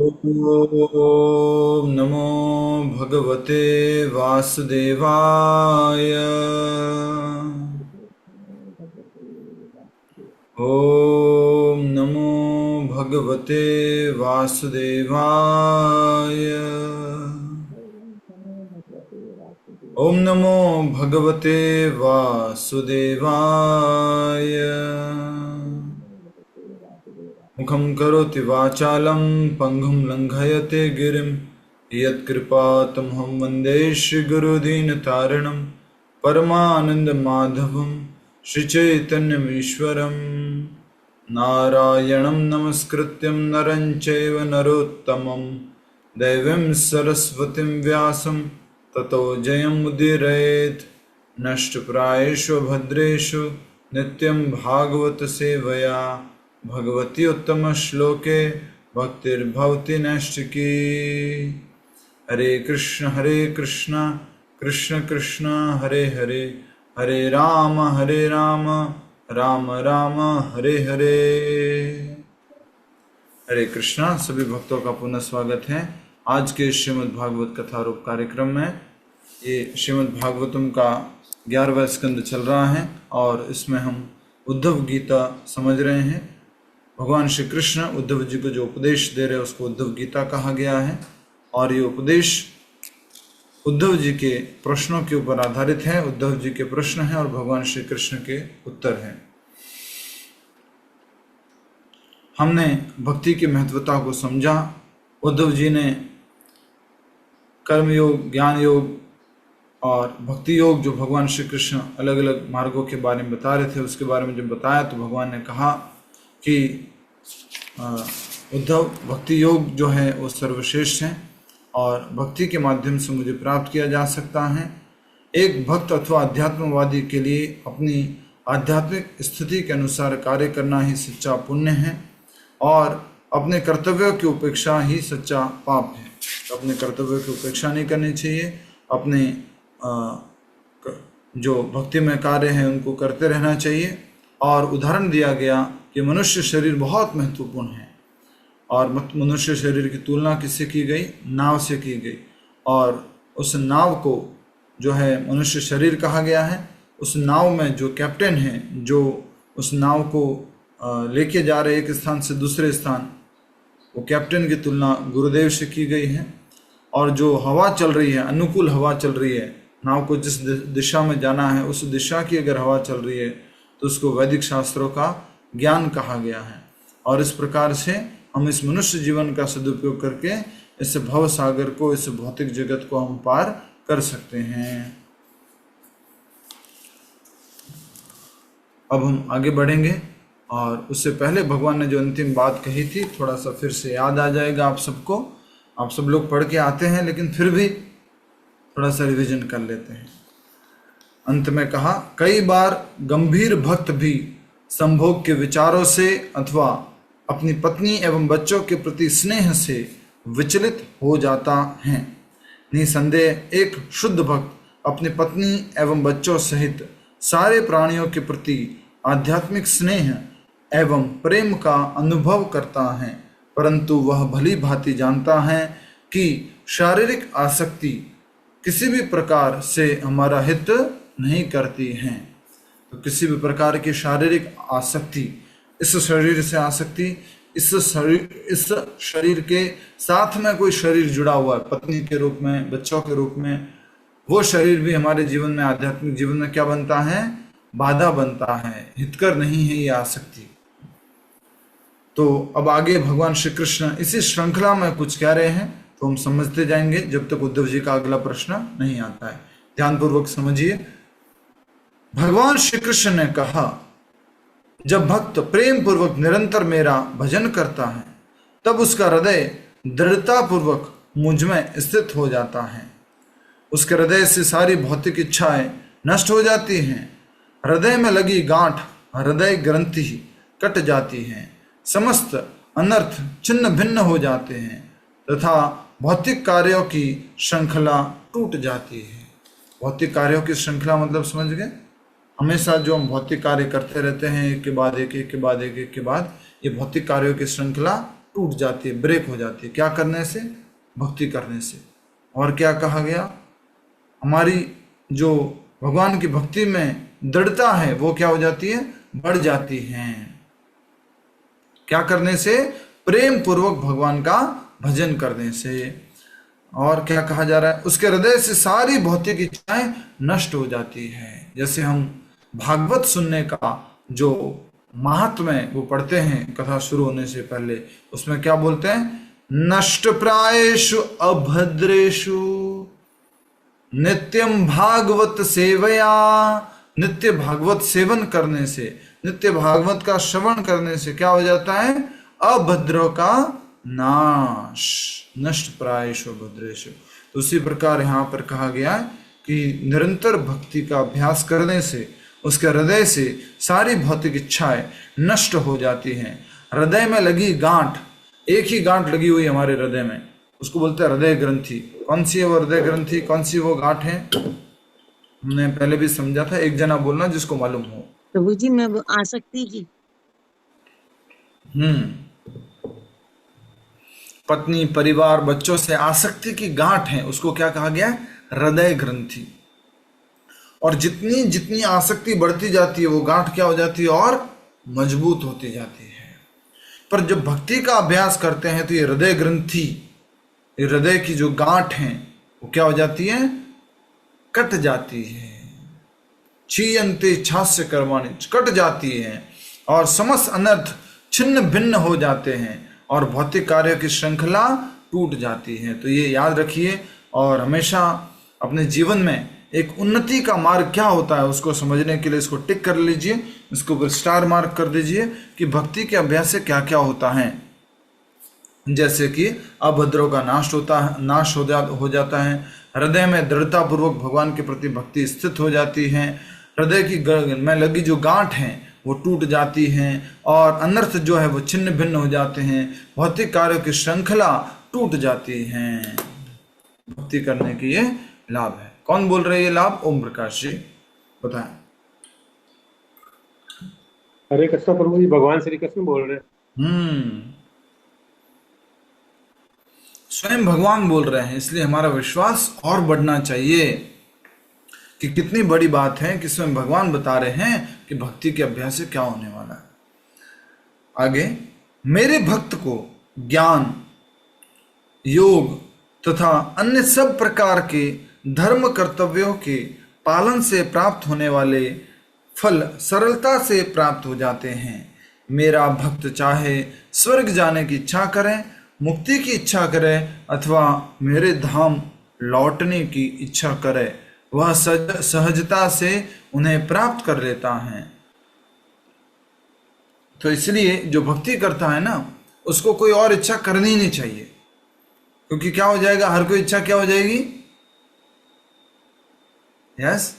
ओम नमो भगवते वासुदेवाय। ओम नमो भगवते वासुदेवाय। ओम नमो भगवते वासुदेवाय। मुखं करोति वाचालं पङ्गुं लङ्घयते गिरिं यत्कृपातमहं वन्दे श्रीगुरुदीनतारिणं परमानन्दमाधवं श्रीचैतन्यमीश्वरं। नारायणं नमस्कृत्यं नरं चैव नरोत्तमं देवीं सरस्वतीं व्यासं ततो जयमुदीरयेत्। नष्टप्रायेषु भद्रेषु नित्यं भागवत सेवया भगवती उत्तम श्लोके भक्तिर्भवति नैष्टिकी। हरे कृष्ण कृष्ण कृष्ण हरे हरे, हरे राम राम राम हरे हरे। हरे कृष्णा। सभी भक्तों का पुनः स्वागत है आज के श्रीमद् भागवत कथा रूप कार्यक्रम में। ये श्रीमद् भागवतम का 11वां स्कंद चल रहा है और इसमें हम उद्धव गीता समझ रहे हैं। भगवान श्री कृष्ण उद्धव जी को जो उपदेश दे रहे हैं उसको उद्धव गीता कहा गया है और ये उपदेश उद्धव जी के प्रश्नों के ऊपर आधारित है। उद्धव जी के प्रश्न हैं और भगवान श्री कृष्ण के उत्तर हैं। हमने भक्ति की महत्वता को समझा। उद्धव जी ने कर्म योग, ज्ञान योग और भक्ति योग जो भगवान श्री कृष्ण अलग अलग मार्गों के बारे में बता रहे थे उसके बारे में जब बताया तो भगवान ने कहा कि उद्धव, भक्ति योग जो है वो सर्वश्रेष्ठ है और भक्ति के माध्यम से मुझे प्राप्त किया जा सकता है। एक भक्त अथवा अध्यात्मवादी के लिए अपनी आध्यात्मिक स्थिति के अनुसार कार्य करना ही सच्चा पुण्य है और अपने कर्तव्यों की उपेक्षा ही सच्चा पाप है। अपने कर्तव्यों की उपेक्षा नहीं करनी चाहिए, अपने जो भक्तिमय कार्य हैं उनको करते रहना चाहिए। और उदाहरण दिया गया कि मनुष्य शरीर बहुत महत्वपूर्ण है और मनुष्य शरीर की तुलना किससे की गई? नाव से की गई। और उस नाव को जो है मनुष्य शरीर कहा गया है। उस नाव में जो कैप्टन है, जो उस नाव को लेके जा रहे एक स्थान से दूसरे स्थान, वो कैप्टन की तुलना गुरुदेव से की गई है। और जो हवा चल रही है, अनुकूल हवा चल रही है, नाव को जिस दिशा में जाना है उस दिशा की अगर हवा चल रही है तो उसको वैदिक शास्त्रों का ज्ञान कहा गया है। और इस प्रकार से हम इस मनुष्य जीवन का सदुपयोग करके इस भव सागर को, इस भौतिक जगत को हम पार कर सकते हैं। अब हम आगे बढ़ेंगे और उससे पहले भगवान ने जो अंतिम बात कही थी थोड़ा सा फिर से याद आ जाएगा आप सबको। आप सब लोग पढ़ के आते हैं लेकिन फिर भी थोड़ा सा रिवीजन कर लेते हैं। अंत में कहा, कई बार गंभीर भक्त भी संभोग के विचारों से अथवा अपनी पत्नी एवं बच्चों के प्रति स्नेह से विचलित हो जाता है। निसंदेह एक शुद्ध भक्त अपनी पत्नी एवं बच्चों सहित सारे प्राणियों के प्रति आध्यात्मिक स्नेह एवं प्रेम का अनुभव करता है, परंतु वह भली भांति जानता है कि शारीरिक आसक्ति किसी भी प्रकार से हमारा हित नहीं करती है। तो किसी भी प्रकार की शारीरिक आसक्ति, इस शरीर से आसक्ति, इस शरीर के साथ में कोई शरीर जुड़ा हुआ है, पत्नी के रूप में, बच्चों के रूप में, वो शरीर भी हमारे जीवन में, आध्यात्मिक जीवन में क्या बनता है? बाधा बनता है, हितकर नहीं है ये आसक्ति। तो अब आगे भगवान श्री कृष्ण इसी श्रृंखला में कुछ कह रहे हैं तो हम समझते जाएंगे जब तक उद्धव जी का अगला प्रश्न नहीं आता है। ध्यानपूर्वक समझिए। भगवान श्री कृष्ण ने कहा, जब भक्त प्रेम पूर्वक निरंतर मेरा भजन करता है तब उसका हृदय दृढ़ता पूर्वक मुझ में स्थित हो जाता है। उसके हृदय से सारी भौतिक इच्छाएं नष्ट हो जाती हैं। हृदय में लगी गांठ, हृदय ग्रंथि कट जाती है। समस्त अनर्थ छिन्न भिन्न हो जाते हैं तथा भौतिक कार्यों की श्रृंखला टूट जाती है। भौतिक कार्यों की श्रृंखला मतलब समझ गए? हमेशा जो हम भौतिक कार्य करते रहते हैं एक के बाद एक, एक के बाद एक, एक के बाद, ये भौतिक कार्यों की श्रृंखला टूट जाती है, ब्रेक हो जाती है। क्या करने से? भक्ति करने से। और क्या कहा गया? हमारी जो भगवान की भक्ति में दृढ़ता है वो क्या हो जाती है? बढ़ जाती है। क्या करने से? प्रेम पूर्वक भगवान का भजन करने से। और क्या कहा जा रहा है? उसके हृदय से सारी भौतिक इच्छाएं नष्ट हो जाती है। जैसे हम भागवत सुनने का जो महात्म्य है वो पढ़ते हैं कथा शुरू होने से पहले, उसमें क्या बोलते हैं? नष्ट प्रायेषु अभद्रेषु नित्यम भागवत सेवया। नित्य भागवत सेवन करने से, नित्य भागवत का श्रवण करने से क्या हो जाता है? अभद्रों का नाश। नष्ट प्रायेषु भद्रेषु। तो उसी प्रकार यहाँ पर कहा गया कि निरंतर भक्ति का अभ्यास करने से उसके हृदय से सारी भौतिक इच्छाएं नष्ट हो जाती हैं। हृदय में लगी गांठ, एक ही गांठ लगी हुई हमारे हृदय में, उसको बोलते हैं हृदय ग्रंथि। कौन सी है वो हृदय ग्रंथि? कौन सी वो गांठ है? हमने पहले भी समझा था, एक जना बोलना जिसको मालूम हो। प्रभु जी मैं वो आसक्ति की। पत्नी, परिवार, बच्चों से आसक्ति की गांठ है, उसको क्या कहा गया? हृदय ग्रंथि। और जितनी जितनी आसक्ति बढ़ती जाती है वो गांठ क्या हो जाती है? और मजबूत होती जाती है। पर जब भक्ति का अभ्यास करते हैं तो ये हृदय ग्रंथि, ये हृदय की जो गांठ है वो क्या हो जाती है? कट जाती है। क्षीयन्ते छास्य कर्माणि, कट जाती है और समस्त अनर्थ छिन्न भिन्न हो जाते हैं और भौतिक कार्यों की श्रृंखला टूट जाती है। तो ये याद रखिए और हमेशा अपने जीवन में एक उन्नति का मार्ग क्या होता है उसको समझने के लिए इसको टिक कर लीजिए, इसको ऊपर स्टार मार्क कर दीजिए कि भक्ति के अभ्यास से क्या क्या होता है। जैसे कि अभद्रों का नाश हो जाता है। हृदय में दृढ़ता पूर्वक भगवान के प्रति भक्ति स्थित हो जाती है। हृदय की में लगी जो गांठ है वो टूट जाती हैं और अनर्थ जो है वो छिन्न भिन्न हो जाते हैं। भौतिक कार्यों की श्रृंखला टूट जाती है। भक्ति करने के ये लाभ है। कौन बोल रहे हैं ये लाभ? ओम प्रकाश जी बताएं। हरे कृष्ण प्रभु जी, भगवान श्री कृष्ण बोल रहे हैं। स्वयं भगवान बोल रहे हैं, इसलिए हमारा विश्वास और बढ़ना चाहिए कि कितनी बड़ी बात है कि स्वयं भगवान बता रहे हैं कि भक्ति के अभ्यास से क्या होने वाला है। आगे, मेरे भक्त को ज्ञान, योग तथा अन्य सब प्रकार के धर्म कर्तव्यों के पालन से प्राप्त होने वाले फल सरलता से प्राप्त हो जाते हैं। मेरा भक्त चाहे स्वर्ग जाने की इच्छा करे, मुक्ति की इच्छा करे अथवा मेरे धाम लौटने की इच्छा करे, वह सहजता से उन्हें प्राप्त कर लेता है। तो इसलिए जो भक्ति करता है ना, उसको कोई और इच्छा करनी नहीं चाहिए, क्योंकि क्या हो जाएगा? हर कोई इच्छा क्या हो जाएगी? यस,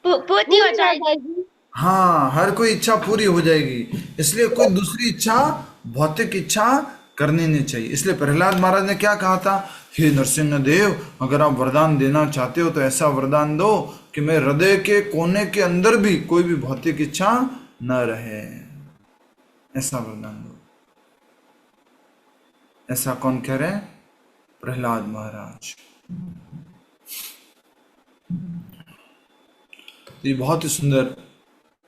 पूरी हो जाएगी। हाँ, हर कोई इच्छा पूरी हो जाएगी। इसलिए कोई दूसरी इच्छा, भौतिक इच्छा करनी नहीं चाहिए। इसलिए प्रहलाद महाराज ने क्या कहा था? हे नरसिंह देव, अगर आप वरदान देना चाहते हो तो ऐसा वरदान दो कि मेरे हृदय के कोने के अंदर भी कोई भी भौतिक इच्छा न रहे। ऐसा वरदान दो। ऐसा कौन कह रहे हैं? प्रहलाद महाराज। तो ये बहुत ही सुंदर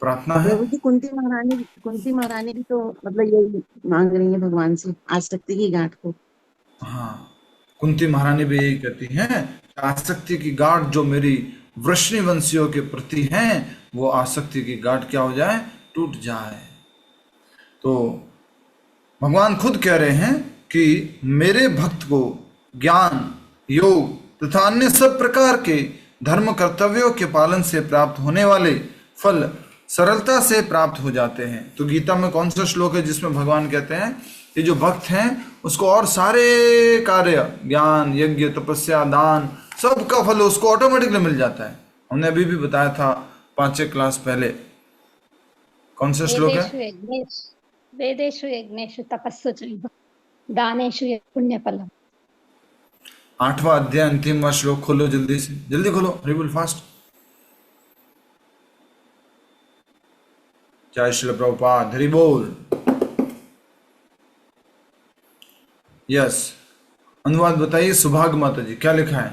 प्रार्थना है। प्रभु जी कुंती महारानी भी तो मतलब ये मांग रही है भगवान से आसक्ति की गांठ को। हाँ, कुंती महारानी भी यही कहती हैं, आसक्ति की गांठ जो मेरी वृष्णि वंशियों के प्रति हैं, वो आसक्ति की गांठ क्या हो जाए? टूट जाए। तो भगवान खुद कह रहे हैं कि मेरे भक्त को ज्ञान, योग तथा अन्य सब प्रकार के धर्म कर्तव्यों के पालन से प्राप्त होने वाले फल सरलता से प्राप्त हो जाते हैं। तो गीता में कौन सा श्लोक है जिसमें भगवान कहते हैं कि जो भक्त हैं उसको और सारे कार्य, ज्ञान, यज्ञ, तपस्या, दान, सब का फल उसको ऑटोमेटिकली मिल जाता है। हमने अभी भी बताया था 5वीं क्लास पहले। कौन सा श्लोक है? वेदेषु यज्ञेषु तपस्सु चैव दानेषु पुण्यफलम्। 8वां अध्याय अंतिमवां श्लोक खोलो, जल्दी से, जल्दी खोलो, हरी बोल, फास्ट। जय श्री प्रभुपाद, हरि बोल। यस, अनुवाद बताइए। सुभाग माता जी क्या लिखा है?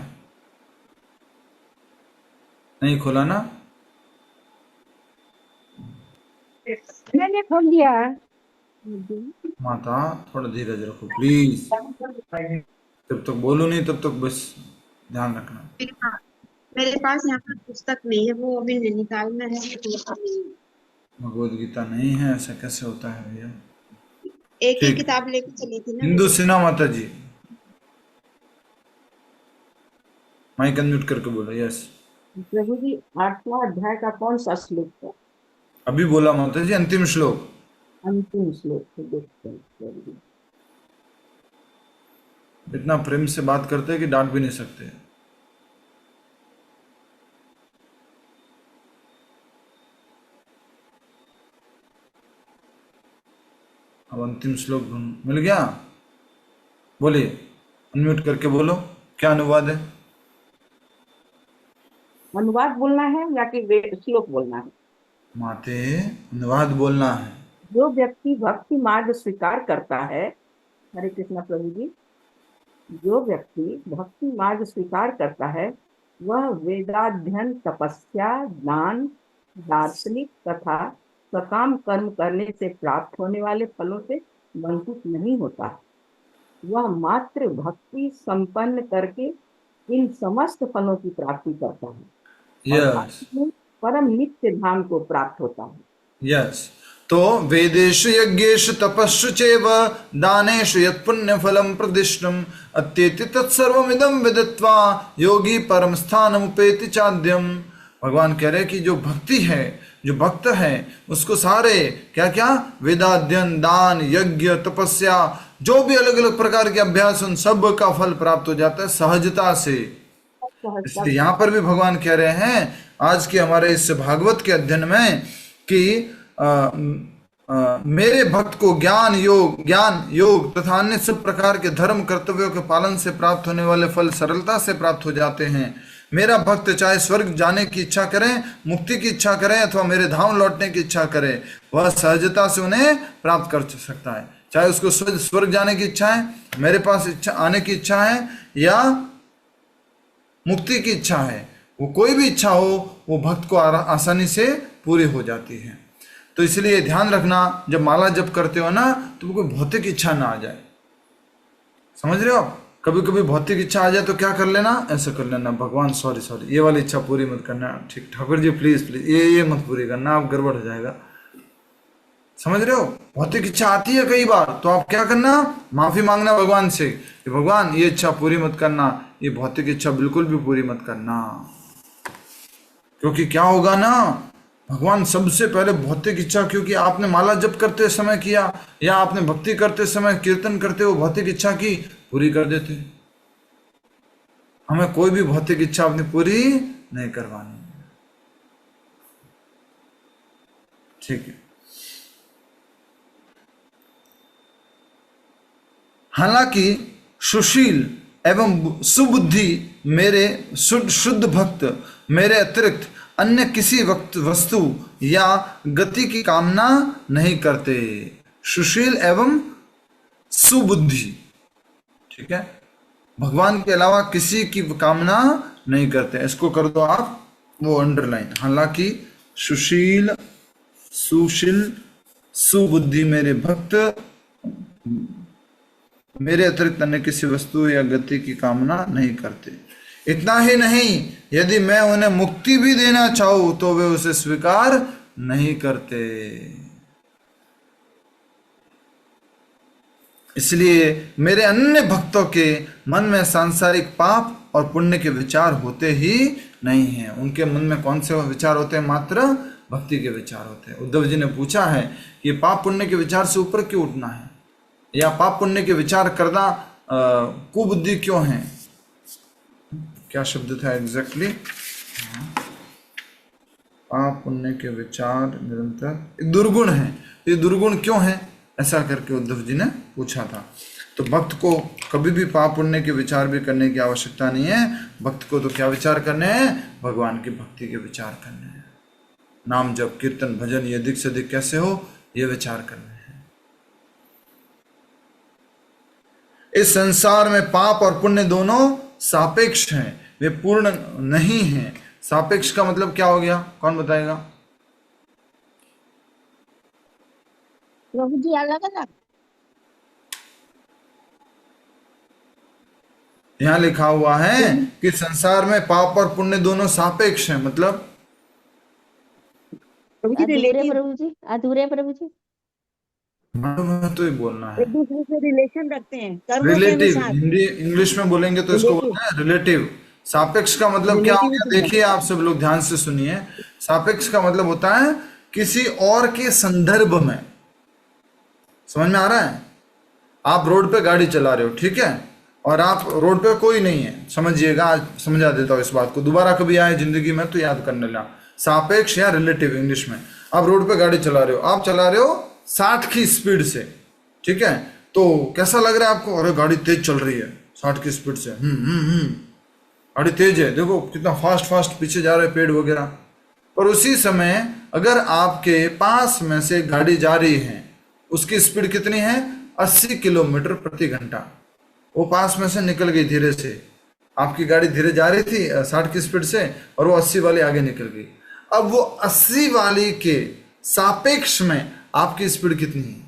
नहीं खोला ना? मैंने खोल लिया। माता थोड़ा धीरज रखो प्लीज, जब तक बोलूं नहीं तब तक बस ध्यान रखना। मेरे पास यहाँ पर पुस्तक नहीं है, वो अभी निकालना है, पुस्तक नहीं है। भगवत गीता नहीं है, ऐसा कैसे होता है भैया? एक ही ठीक, किताब लेके चली थी ना हिंदू मैं। सिन्हा माता जी माइक अनम्यूट करके बोलो। यस, प्रभु जी 8वां अध्याय का कौन सा श्लोक है? अभी बोला माता जी, अंतिम श्लोक। अंतिम श्लोक है, देखते हैं प्रभु जी। इतना प्रेम से बात करते हैं कि डांट भी नहीं सकते। अब अंतिम श्लोक ढूंढ मिल गया? बोलिए, अनम्यूट करके बोलो, क्या अनुवाद है? अनुवाद बोलना है या कि श्लोक बोलना है? माते, अनुवाद बोलना है। जो व्यक्ति भक्ति मार्ग स्वीकार करता है, हरे कृष्णा प्रभु जी, जो व्यक्ति भक्ति मार्ग स्वीकार करता है वह वेदाध्ययन, तपस्या, ज्ञान, दार्शनिक तथा सकाम कर्म करने से प्राप्त होने वाले फलों से वंचित नहीं होता। वह मात्र भक्ति संपन्न करके इन समस्त फलों की प्राप्ति करता है और यस, अंत में परम नित्य धाम को प्राप्त होता है। यस। तो वेदेषु यज्ञेषु तपस्सु चैव दानेषु यत् पुण्य फलम प्रदिष्टम अत्येति तत्सर्वमिदं विदित्वा योगी परम स्थानमुपेति चाद्यम। भगवान कह रहे कि जो भक्ति है, जो भक्त है, उसको सारे क्या क्या वेदाध्ययन, दान, यज्ञ, तपस्या, जो भी अलग अलग प्रकार के अभ्यास, उन सब का फल प्राप्त हो जाता है सहजता से। इसलिए यहाँ पर भी भगवान कह रहे हैं आज के हमारे इस भागवत के अध्ययन में कि मेरे भक्त को ज्ञान योग तथा अन्य सब प्रकार के धर्म कर्तव्यों के पालन से प्राप्त होने वाले फल सरलता से प्राप्त हो जाते हैं। मेरा भक्त चाहे स्वर्ग जाने की इच्छा करें, मुक्ति की इच्छा करें अथवा मेरे धाम लौटने की इच्छा करे, वह सहजता से उन्हें प्राप्त कर सकता है। चाहे उसको स्वर्ग जाने की इच्छा है, मेरे पास इच्छा आने की इच्छा है, या मुक्ति की इच्छा है, वो कोई भी इच्छा हो, वो भक्त को आसानी से पूरी हो जाती है। तो इसलिए ध्यान रखना, जब माला जप करते हो ना, तो कोई भौतिक इच्छा ना आ जाए। समझ रहे हो आप? कभी कभी भौतिक इच्छा आ जाए तो क्या कर लेना, ऐसा कर लेना, भगवान सॉरी ये वाली इच्छा पूरी मत करना, ठीक ठाकुर जी प्लीज प्लीज ये मत पूरी करना, आप गड़बड़ हो जाएगा। समझ रहे हो? भौतिक इच्छा आती है कई बार, तो आप क्या करना, माफी मांगना भगवान से कि भगवान ये इच्छा पूरी मत करना, ये भौतिक इच्छा बिल्कुल भी पूरी मत करना। क्योंकि क्या होगा ना, भगवान सबसे पहले भौतिक इच्छा, क्योंकि आपने माला जप करते समय किया या आपने भक्ति करते समय कीर्तन करते हो भौतिक इच्छा की, पूरी कर देते। हमें कोई भी भौतिक इच्छा अपनी पूरी नहीं करवानी, ठीक है। हालांकि सुशील एवं सुबुद्धि मेरे शुद्ध भक्त मेरे अतिरिक्त अन्य किसी वस्तु या गति की कामना नहीं करते। सुशील एवं सुबुद्धि, ठीक है, भगवान के अलावा किसी की कामना नहीं करते। इसको कर दो आप वो अंडरलाइन। हालांकि सुशील सुबुद्धि मेरे भक्त मेरे अतिरिक्त अन्य किसी वस्तु या गति की कामना नहीं करते। इतना ही नहीं, यदि मैं उन्हें मुक्ति भी देना चाहूं तो वे उसे स्वीकार नहीं करते। इसलिए मेरे अन्य भक्तों के मन में सांसारिक पाप और पुण्य के विचार होते ही नहीं हैं। उनके मन में कौन से विचार होते हैं? मात्र भक्ति के विचार होते हैं। उद्धव जी ने पूछा है कि पाप पुण्य के विचार से ऊपर क्यों उठना है, या पाप पुण्य के विचार करना कुबुद्धि क्यों है? क्या शब्द था एग्जैक्टली? पाप पुण्य के विचार निरंतर दुर्गुण है, ये दुर्गुण क्यों है, ऐसा करके उद्धव जी ने पूछा था। तो भक्त को कभी भी पाप पुण्य के विचार भी करने की आवश्यकता नहीं है। भक्त को तो क्या विचार करने हैं? भगवान की भक्ति के विचार करने हैं। नाम जप कीर्तन भजन ये अधिक से अधिक कैसे हो, ये विचार करने हैं। इस संसार में पाप और पुण्य दोनों सापेक्ष हैं, वे पूर्ण नहीं हैं। सापेक्ष का मतलब क्या हो गया, कौन बताएगा? प्रभु जी अलग अलग। यहाँ लिखा हुआ है कि संसार में पाप और पुण्य दोनों सापेक्ष हैं, मतलब प्रभु जी अधूरे रिलेटिव, प्रभु जी, अधूरे प्रभु जी। मैं तो ही बोलना है। एक दूसरे से रिलेशन रखते हैं कर्मों के रिलेटिव, अनुसार। हिंदी इंग्लिश में बोलेंगे तो इसको Relative. बोलना है रिलेटिव। सापेक्ष का मतलब क्या हो गया, देखिए आप सब लोग ध्यान से सुनिए। सापेक्ष का मतलब होता है किसी और के संदर्भ में। समझ में आ रहा है? आप रोड पे गाड़ी चला रहे हो, ठीक है, और आप रोड पे कोई नहीं है, समझिएगा, आज समझा देता हूँ इस बात को, दोबारा कभी आए जिंदगी में तो याद करने ला। सापेक्ष या रिलेटिव इंग्लिश में। आप रोड पे गाड़ी चला रहे हो, आप चला रहे हो 60 की स्पीड से, ठीक है, तो कैसा लग रहा है आपको? अरे गाड़ी तेज चल रही है 60 की स्पीड से, गाड़ी तेज है, देखो कितना फास्ट फास्ट पीछे जा रहे पेड़ वगैरह। पर उसी समय अगर आपके पास में से गाड़ी जा रही है, उसकी स्पीड कितनी है? 80 किलोमीटर प्रति घंटा। वो पास में से निकल गई धीरे से, आपकी गाड़ी धीरे जा रही थी 60 की स्पीड से, और वो 80 वाली आगे निकल गई। अब वो 80 वाली के सापेक्ष में आपकी स्पीड कितनी है?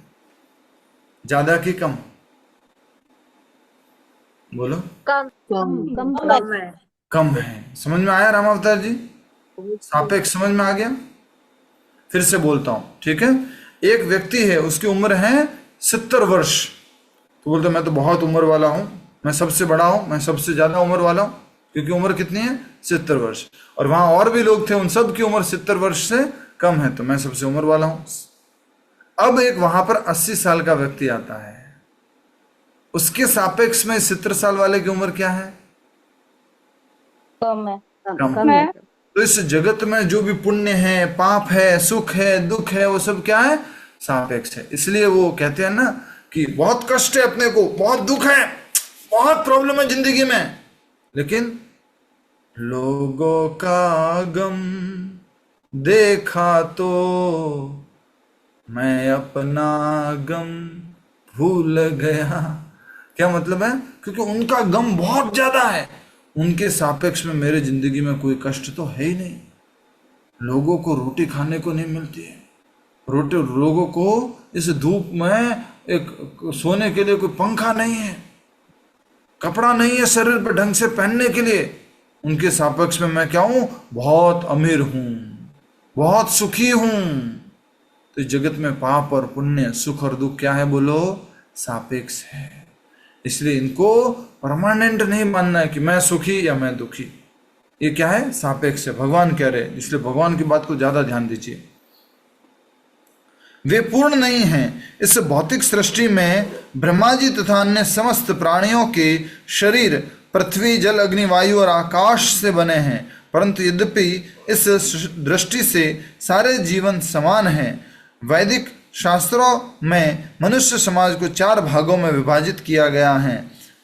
ज्यादा कि कम? बोलो। कम कम कम है। कम है। समझ में आया राम अवतार जी? सापेक्ष समझ में आ गया? फिर से बोलता हूं, ठीक है। एक व्यक्ति है, उसकी उम्र है 70 वर्ष, तो बोलते मैं तो बहुत उम्र वाला हूं, मैं सबसे बड़ा हूं, मैं सबसे ज्यादा उम्र वाला हूं, क्योंकि उम्र कितनी है? 70 वर्ष। और वहां और भी लोग थे, उन सब की उम्र 70 वर्ष से कम है, तो मैं सबसे उम्र वाला हूं। अब एक वहां पर 80 साल का व्यक्ति आता है, उसके सापेक्ष में 70 साल वाले की उम्र क्या है? कम है। कम है। तो इस जगत में जो भी पुण्य है, पाप है, सुख है, दुख है, वो सब क्या है? सापेक्ष है। इसलिए वो कहते हैं ना कि बहुत कष्ट है अपने को, बहुत दुख है, बहुत प्रॉब्लम है जिंदगी में, लेकिन लोगों का गम देखा तो मैं अपना गम भूल गया। क्या मतलब है? क्योंकि उनका गम बहुत ज्यादा है, उनके सापेक्ष में मेरे जिंदगी में कोई कष्ट तो है ही नहीं। लोगों को रोटी खाने को नहीं मिलती है, रोटी, लोगों को इस धूप में एक सोने के लिए कोई पंखा नहीं है, कपड़ा नहीं है शरीर पर ढंग से पहनने के लिए। उनके सापेक्ष में मैं क्या हूं? बहुत अमीर हूं, बहुत सुखी हूं। तो इस जगत में पाप और पुण्य, सुख और दुख क्या है? बोलो, सापेक्ष है। इसलिए इनको परमानेंट नहीं मानना है कि मैं सुखी या मैं दुखी। ये क्या है? सापेक्ष है, भगवान कह रहे हैं। इसलिए भगवान की बात को ज्यादा ध्यान दीजिए। वे पूर्ण नहीं हैं। इस भौतिक सृष्टि में ब्रह्मा जी तथा अन्य समस्त प्राणियों के शरीर पृथ्वी, जल, अग्नि, वायु और आकाश से बने हैं, परंतु यद्यपि इस दृष्टि से सारे जीवन समान हैं। वैदिक शास्त्रों में मनुष्य समाज को 4 भागों में विभाजित किया गया है,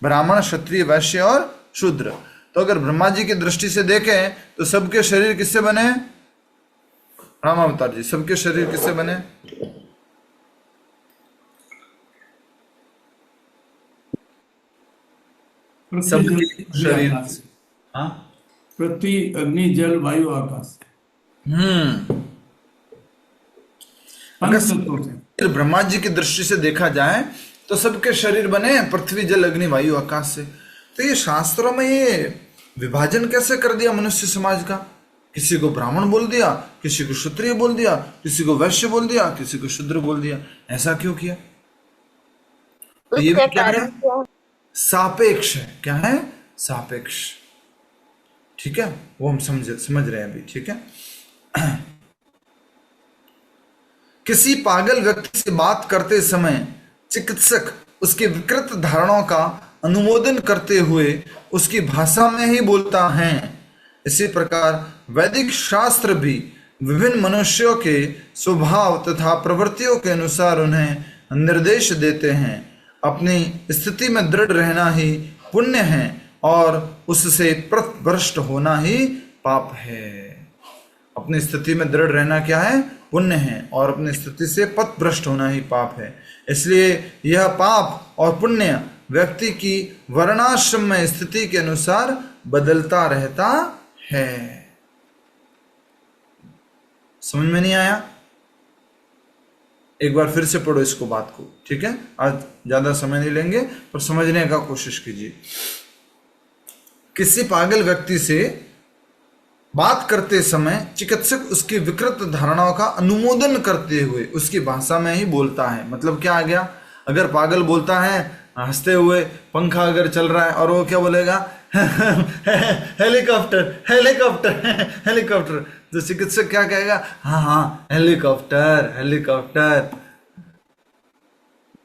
ब्राह्मण, क्षत्रिय, वैश्य और शूद्र। तो अगर ब्रह्मा जी की दृष्टि से देखें तो सबके शरीर किससे बने? राम अवतार जी, सबके शरीर किससे बने? सबके शरीर, हाँ, पृथ्वी, अग्नि, जल, वायु, आकाश। अगर ब्रह्मा जी की दृष्टि से देखा जाए तो सबके शरीर बने पृथ्वी, जल, अग्नि, वायु, आकाश से। तो ये शास्त्रों में ये विभाजन कैसे कर दिया मनुष्य समाज का? किसी को ब्राह्मण बोल दिया, किसी को क्षत्रिय बोल दिया, किसी को वैश्य बोल दिया, किसी को शूद्र बोल दिया। ऐसा क्यों किया? तो ये भी क्या है? सापेक्ष है। क्या है? सापेक्ष। ठीक है, वो हम समझ रहे हैं अभी, ठीक है। किसी पागल व्यक्ति से बात करते समय चिकित्सक उसके विकृत धारणाओं का अनुमोदन करते हुए उसकी भाषा में ही बोलता है। इसी प्रकार वैदिक शास्त्र भी विभिन्न मनुष्यों के स्वभाव तथा प्रवृत्तियों के अनुसार उन्हें निर्देश देते हैं। अपनी स्थिति में दृढ़ रहना ही पुण्य है और उससे पथभ्रष्ट होना ही पाप है। अपनी स्थिति में दृढ़ रहना क्या है? पुण्य है, और अपनी स्थिति से पथभ्रष्ट होना ही पाप है। इसलिए यह पाप और पुण्य व्यक्ति की वर्णाश्रम में स्थिति के अनुसार बदलता रहता है। समझ में नहीं आया? एक बार फिर से पढ़ो इसको बात को, ठीक है? आज ज्यादा समय नहीं लेंगे पर समझने का कोशिश कीजिए। किसी पागल व्यक्ति से बात करते समय चिकित्सक उसकी विकृत धारणाओं का अनुमोदन करते हुए उसकी भाषा में ही बोलता है। मतलब क्या आ गया? अगर पागल बोलता है हंसते हुए, पंखा अगर चल रहा है और वो क्या बोलेगा? हेलीकॉप्टर हेलीकॉप्टर हेलीकॉप्टर, तो चिकित्सक क्या कहेगा? हाँ हाँ हेलीकॉप्टर हेलीकॉप्टर।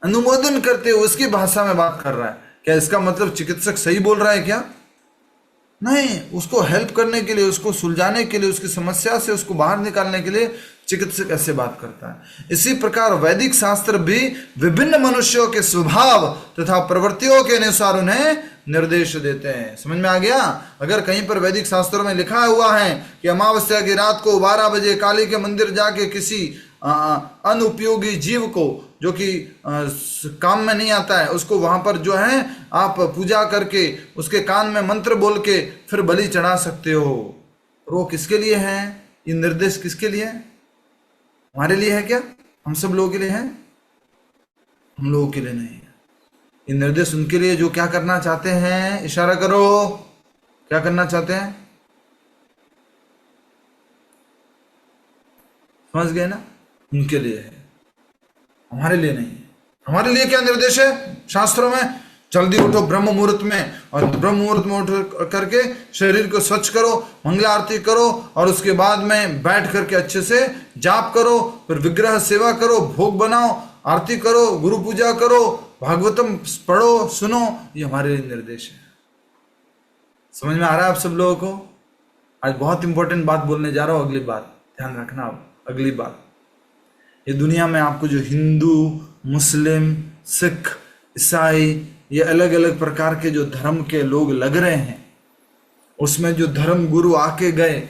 अनुमोदन करते हुए उसकी भाषा में बात कर रहा है। क्या इसका मतलब चिकित्सक सही बोल रहा है क्या? नहीं, उसको हेल्प करने के लिए, उसको सुलझाने के लिए, उसकी समस्या से उसको बाहर निकालने के लिए चिकित्सक ऐसे बात करता है। इसी प्रकार वैदिक शास्त्र भी विभिन्न मनुष्यों के स्वभाव तथा प्रवृत्तियों के अनुसार उन्हें निर्देश देते हैं। समझ में आ गया? अगर कहीं पर वैदिक शास्त्रों में लिखा हुआ है कि अमावस्या की रात को 12 बजे काली के मंदिर जाके किसी अनुपयोगी जीव को, जो कि काम में नहीं आता है, उसको वहां पर जो है आप पूजा करके उसके कान में मंत्र बोल के फिर बलि चढ़ा सकते हो। वो किसके लिए है? ये निर्देश किसके लिए है? हमारे लिए है क्या? हम सब लोगों के लिए है? हम लोगों के लिए नहीं है। ये निर्देश उनके लिए जो क्या करना चाहते हैं। इशारा करो, क्या करना चाहते हैं? समझ गए ना? उनके लिए है, हमारे लिए नहीं है। हमारे लिए क्या निर्देश है शास्त्रों में? जल्दी उठो ब्रह्म मुहूर्त में, और ब्रह्म मुहूर्त में उठ करके शरीर को स्वच्छ करो, मंगला आरती करो, और उसके बाद में बैठ करके अच्छे से जाप करो, फिर विग्रह सेवा करो, भोग बनाओ, आरती करो, गुरु पूजा करो, भागवतम पढ़ो, सुनो। ये हमारे लिए निर्देश है। समझ में आ रहा है आप सब लोगों को? आज बहुत इंपॉर्टेंट बात बोलने जा रहा हूं। अगली बात ध्यान रखना। अब अगली बात, ये दुनिया में आपको जो हिंदू, मुस्लिम, सिख, ईसाई, ये अलग अलग प्रकार के जो धर्म के लोग लग रहे हैं, उसमें जो धर्म गुरु आके गए,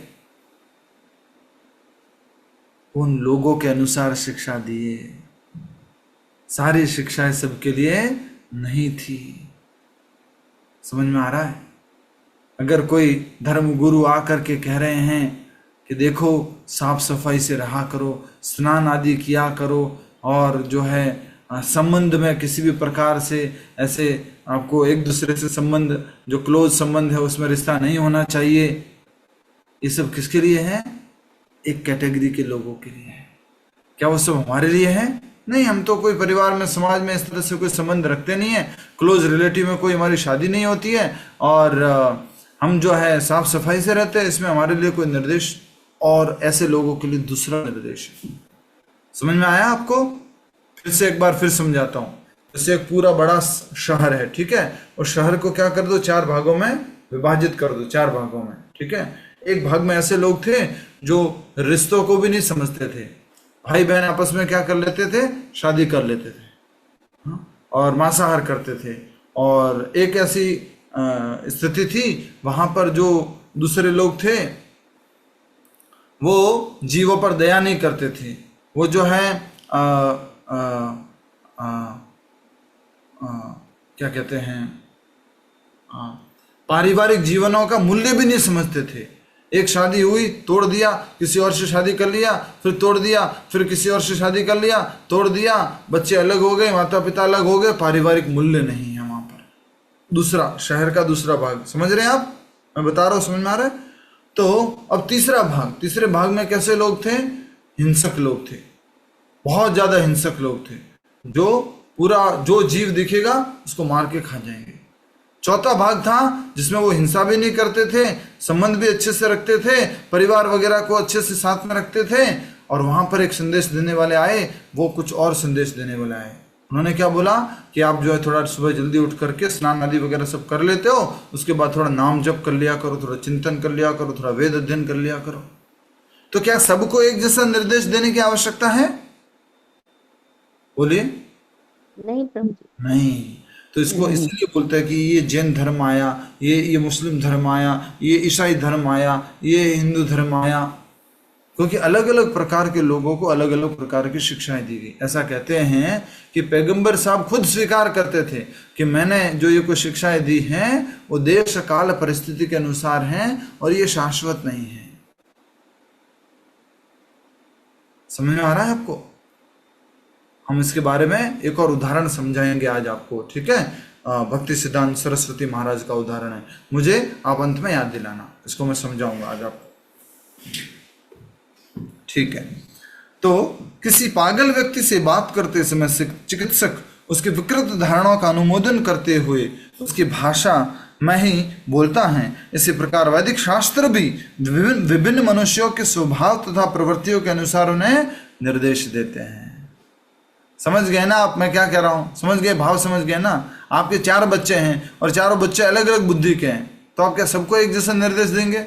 उन लोगों के अनुसार शिक्षा दिए। सारी शिक्षाएं सबके लिए नहीं थी। समझ में आ रहा है? अगर कोई धर्म गुरु आकर के कह रहे हैं कि देखो साफ सफाई से रहा करो, स्नान आदि किया करो, और जो है संबंध में किसी भी प्रकार से ऐसे आपको एक दूसरे से संबंध, जो क्लोज संबंध है उसमें रिश्ता नहीं होना चाहिए, ये सब किसके लिए है? एक कैटेगरी के लोगों के लिए है। क्या वो सब हमारे लिए है? नहीं। हम तो कोई परिवार में, समाज में इस तरह से कोई संबंध रखते नहीं है, क्लोज रिलेटिव में कोई हमारी शादी नहीं होती है, और हम जो है साफ सफाई से रहते हैं। इसमें हमारे लिए कोई निर्देश, और ऐसे लोगों के लिए दूसरा निर्देश है। समझ में आया आपको? फिर से एक बार फिर समझाता हूं। जैसे एक पूरा बड़ा शहर है, ठीक है? और शहर को क्या कर दो? 4 भागों में विभाजित कर दो, 4 भागों में, ठीक है? एक भाग में ऐसे लोग थे जो रिश्तों को भी नहीं समझते थे। भाई बहन आपस में क्या कर लेते थे? शादी कर लेते थे, और मांसाहार करते थे। और एक ऐसी स्थिति थी वहां पर जो दूसरे लोग थे वो जीवों पर दया नहीं करते थे। वो जो है क्या कहते हैं, पारिवारिक जीवनों का मूल्य भी नहीं समझते थे। एक शादी हुई, तोड़ दिया, किसी और से शादी कर लिया, फिर तोड़ दिया, फिर किसी और से शादी कर लिया, तोड़ दिया, बच्चे अलग हो गए, माता पिता अलग हो गए, पारिवारिक मूल्य नहीं है वहां पर। दूसरा, शहर का दूसरा भाग, समझ रहे हैं आप? मैं बता रहा हूं, समझ में आ रहा है? तो अब तीसरा भाग, तीसरे भाग में कैसे लोग थे? हिंसक लोग थे, बहुत ज्यादा हिंसक लोग थे, जो पूरा जो जीव दिखेगा उसको मार के खा जाएंगे। चौथा भाग था जिसमें वो हिंसा भी नहीं करते थे, संबंध भी अच्छे से रखते थे, परिवार वगैरह को अच्छे से साथ में रखते थे। और वहां पर एक संदेश देने वाले आए, वो कुछ और संदेश देने वाले आए। उन्होंने क्या बोला कि आप जो है थोड़ा सुबह जल्दी उठ करके स्नान आदि वगैरह सब कर लेते हो, उसके बाद थोड़ा नाम जप कर लिया करो, थोड़ा चिंतन कर लिया करो, थोड़ा वेद अध्ययन कर लिया करो। तो क्या सबको एक जैसा निर्देश देने की आवश्यकता है? बोलिए। नहीं प्रभु जी। नहीं। तो इसको इसलिए बोलते हैं कि ये जैन धर्म आया, ये मुस्लिम धर्म आया, ये ईसाई धर्म आया, ये हिंदू धर्म आया। क्योंकि अलग अलग प्रकार के लोगों को अलग अलग प्रकार की शिक्षाएं दी गई। ऐसा कहते हैं कि पैगंबर साहब खुद स्वीकार करते थे कि मैंने जो ये कुछ शिक्षाएं दी हैं वो देश काल परिस्थिति के अनुसार हैं और ये शाश्वत नहीं है। समझ में आ रहा है आपको? हम इसके बारे में एक और उदाहरण समझाएंगे आज आपको, ठीक है? भक्ति सिद्धांत सरस्वती महाराज का उदाहरण है, मुझे आप अंत में याद दिलाना, इसको मैं समझाऊंगा आज आपको, ठीक है? तो किसी पागल व्यक्ति से बात करते समय चिकित्सक उसकी विकृत धारणाओं का अनुमोदन करते हुए उसकी भाषा में ही बोलता है। इसी प्रकार वैदिक शास्त्र भी विभिन्न मनुष्यों के स्वभाव तथा प्रवृत्तियों के अनुसार उन्हें निर्देश देते हैं। समझ गए ना आप मैं क्या कह रहा हूं? समझ गए? भाव समझ गए ना? आपके 4 बच्चे हैं और चारों बच्चे अलग अलग बुद्धि के हैं, तो आप क्या सबको एक जैसा निर्देश देंगे?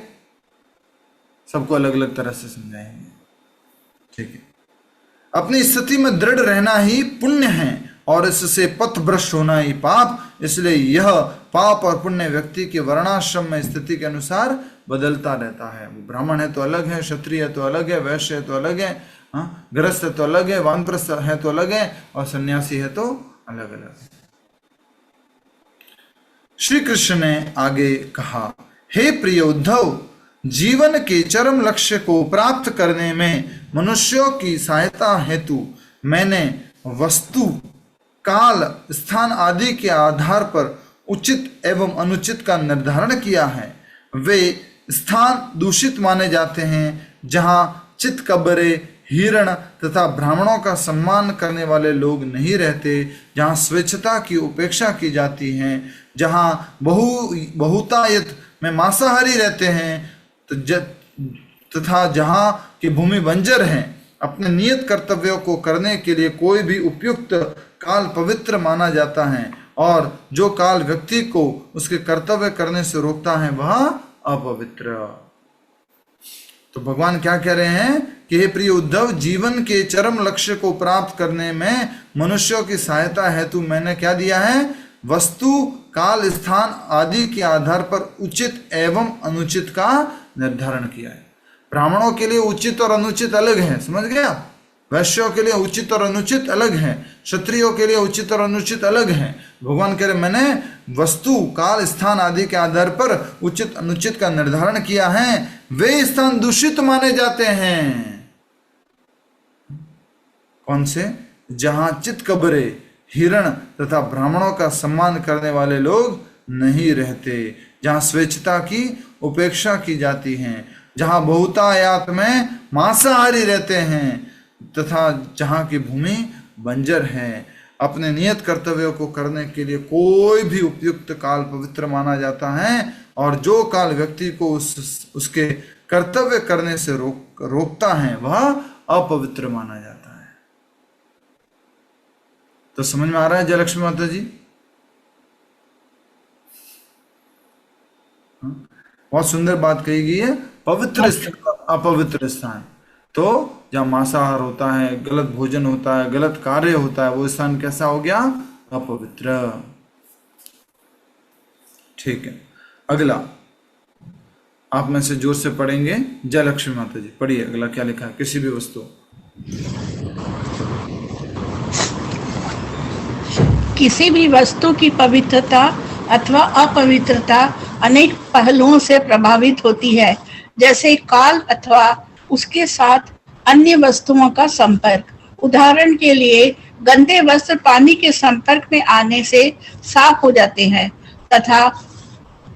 सबको अलग अलग तरह से समझाएंगे, ठीक है? अपनी स्थिति में दृढ़ रहना ही पुण्य है और इससे पथ भ्रष्ट होना ही पाप। इसलिए यह पाप और पुण्य व्यक्ति के वर्णाश्रम में स्थिति के अनुसार बदलता रहता है। वो ब्राह्मण है तो अलग है, क्षत्रिय है तो अलग है, वैश्य है तो अलग है, गृहस्थ है तो अलग है, वानप्रस्थ है तो अलग है, और सन्यासी है तो अलग अलग है। श्री कृष्ण ने आगे कहा, हे प्रिय उद्धव, जीवन के चरम लक्ष्य को प्राप्त करने में मनुष्यों की सहायता हेतु मैंने वस्तु, काल, स्थान आदि के आधार पर उचित एवं अनुचित का निर्धारण किया है। वे स्थान दूषित माने जाते हैं जहां चितकबरे, हिरण तथा ब्राह्मणों का सम्मान करने वाले लोग नहीं रहते, जहां स्वेच्छता की उपेक्षा की जाती है, जहां बहुतायत में मांसाहारी रहते हैं तथा जहां की भूमि बंजर है। अपने नियत कर्तव्यों को करने के लिए कोई भी उपयुक्त काल पवित्र माना जाता है और जो काल व्यक्ति को उसके कर्तव्य करने से रोकता है वह अपवित्र। तो भगवान क्या कह रहे हैं कि हे प्रिय उद्धव, जीवन के चरम लक्ष्य को प्राप्त करने में मनुष्यों की सहायता हेतु मैंने क्या दिया है? वस्तु, काल, स्थान आदि के आधार पर उचित एवं अनुचित का निर्धारण किया है। ब्राह्मणों के लिए उचित और अनुचित अलग है, समझ गए आप? वैश्यों के लिए उचित और अनुचित अलग है, क्षत्रियों के लिए उचित और अनुचित अलग है। भगवान कह रहे मैंने वस्तु, काल, स्थान आदि के आधार पर उचित अनुचित का निर्धारण किया है। वे स्थान दूषित माने जाते हैं। कौन से? जहां चितकबरे, हिरण तथा ब्राह्मणों का सम्मान करने वाले लोग नहीं रहते, जहां स्वेच्छता की उपेक्षा की जाती है, जहां बहुतायात में मांसाहारी रहते हैं तथा जहां की भूमि बंजर है। अपने नियत कर्तव्यों को करने के लिए कोई भी उपयुक्त काल पवित्र माना जाता है और जो काल व्यक्ति को उसके कर्तव्य करने से रोकता है वह अपवित्र माना जाता है। तो समझ में आ रहा है जय लक्ष्मी माता जी? बहुत सुंदर बात कही गई है। पवित्र स्थान, अपवित्र स्थान, तो जहाँ मांसाहार होता है, गलत भोजन होता है, गलत कार्य होता है, वो स्थान कैसा हो गया? अपवित्र। ठीक है, अगला आप में से जोर से पढ़ेंगे। जय लक्ष्मी माता जी, पढ़िए अगला क्या लिखा है? किसी भी वस्तु, किसी भी वस्तु की पवित्रता अथवा अपवित्रता अनेक पहलुओं से प्रभावित होती है, जैसे काल अथवा उसके साथ अन्य वस्तुओं का संपर्क। उदाहरण के लिए गंदे वस्त्र पानी के संपर्क में आने से साफ हो जाते हैं तथा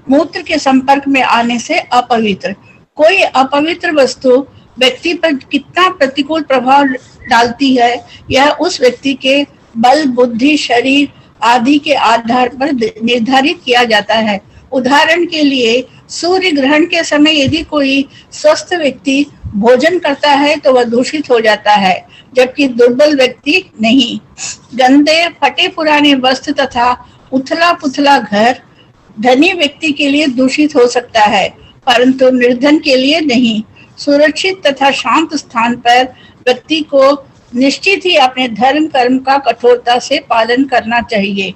मूत्र के संपर्क में आने से अपवित्र। कोई अपवित्र वस्तु व्यक्ति पर कितना प्रतिकूल प्रभाव डालती है, यह उस व्यक्ति के बल, बुद्धि, शरीर आदि के आधार पर निर्धारित किया जाता है। उदाहरण के लिए सूर्य ग्रहण के समय यदि कोई स्वस्थ व्यक्ति भोजन करता है तो वह दूषित हो जाता है, जबकि दुर्बल व्यक्ति नहीं। गंदे फटे पुराने वस्त्र तथा उथला पुथला घर धनी व्यक्ति के लिए दूषित हो सकता है, परंतु निर्धन के लिए नहीं। सुरक्षित तथा शांत स्थान पर व्यक्ति को निश्चित ही अपने धर्म कर्म का कठोरता से पालन करना चाहिए,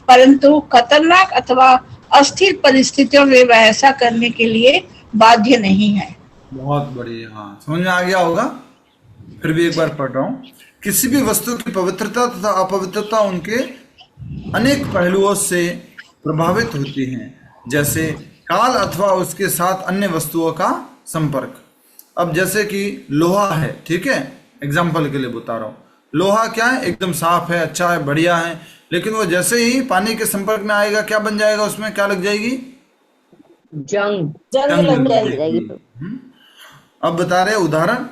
परंतु खतरनाक अथवा अस्थिर परिस्थितियों में वह ऐसा करने के लिए बाध्य नहीं है। बहुत बढ़िया, हाँ समझ में आ गया होगा। फिर भी एक बार पढ़ रहा हूँ। किसी भी वस्तु की पवित्रता तथा अपवित्रता उनके अनेक पहलुओं से प्रभावित होती हैं, जैसे काल अथवा उसके साथ अन्य वस्तुओं का संपर्क। अब जैसे कि लोहा है, ठीक है, एग्जाम्पल के लिए बता रहा हूँ। लोहा क्या है, एकदम साफ है, अच्छा है, बढ़िया है, लेकिन वो जैसे ही पानी के संपर्क में आएगा क्या बन जाएगा, उसमें क्या लग जाएगी, जंग जंग लग लग जाएगी जाएगी। अब बता रहे उदाहरण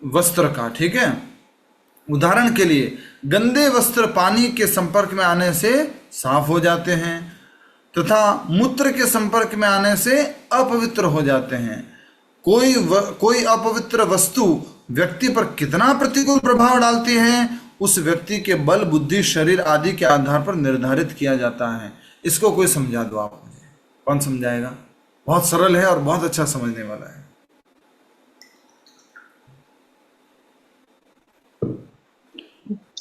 वस्त्र का, ठीक है। उदाहरण के लिए गंदे वस्त्र पानी के संपर्क में आने से साफ हो जाते हैं तथा मूत्र के संपर्क में आने से अपवित्र हो जाते हैं। कोई अपवित्र वस्तु व्यक्ति पर कितना प्रतिकूल प्रभाव डालती है, उस व्यक्ति के बल, बुद्धि, शरीर आदि के आधार पर निर्धारित किया जाता है। इसको कोई समझा दो आप मुझे, कौन समझाएगा? बहुत सरल है और बहुत अच्छा समझने वाला है।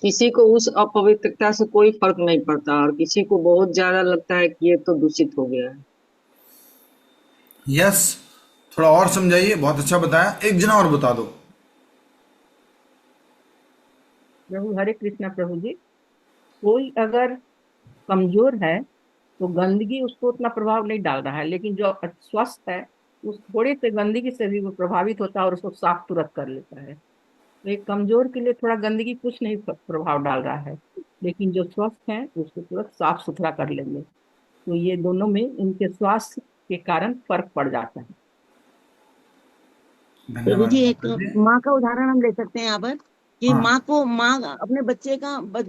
किसी को उस अपवित्रता से कोई फर्क नहीं पड़ता और किसी को बहुत ज्यादा लगता है कि ये तो दूषित हो गया है। यस, थोड़ा और समझाइए, बहुत अच्छा बताया। एक जना और बता दो। प्रभु हरे कृष्णा प्रभु जी। कोई अगर कमजोर है तो गंदगी उसको उतना प्रभाव नहीं डाल रहा है, लेकिन जो स्वस्थ है उस थोड़े से गंदगी से भी वो प्रभावित होता है और उसको साफ तुरंत कर लेता है। तो एक कमजोर के लिए थोड़ा गंदगी कुछ नहीं प्रभाव डाल रहा है, लेकिन जो स्वस्थ है उसको तुरंत साफ सुथरा कर लेंगे। तो ये दोनों में इनके स्वास्थ्य के कारण फर्क पड़ जाता है। प्रभु जी, एक धन्यवाद। माँ का उदाहरण हम ले सकते हैं यहाँ पर कि हाँ, माँ अपने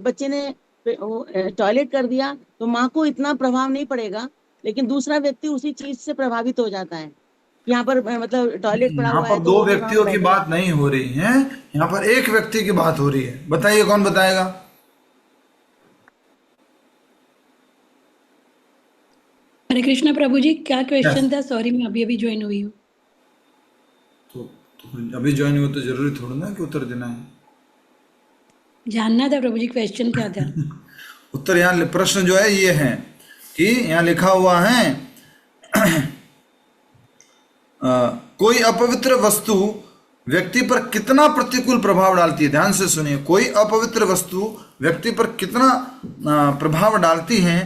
बच्चे ने टॉयलेट कर दिया तो माँ को इतना प्रभाव नहीं पड़ेगा, लेकिन दूसरा व्यक्ति उसी चीज से प्रभावित हो जाता है। यहाँ पर मतलब टॉयलेट पड़ा यहाँ हुआ पर है तो दो वो भी वहां व्यक्तियों की बैठ बात नहीं हो रही है, यहाँ पर एक व्यक्ति की बात हो रही है। बताइए कौन बताएगा? हरे कृष्णा प्रभु जी, क्या Yes. क्वेश्चन था? सॉरी, मैं अभी अभी ज्वाइन हुई हूँ। तो अभी ज्वाइन हुआ तो जरूरी थोड़ा ना कि उत्तर देना है। जानना था प्रभु जी, क्वेश्चन क्या था? उत्तर यहाँ प्रश्न जो है ये है कि यहाँ लिखा हुआ है कोई अपवित्र वस्तु व्यक्ति पर कितना प्रतिकूल प्रभाव डालती है। ध्यान से सुनिए, कोई अपवित्र वस्तु व्यक्ति पर कितना प्रभाव डालती है,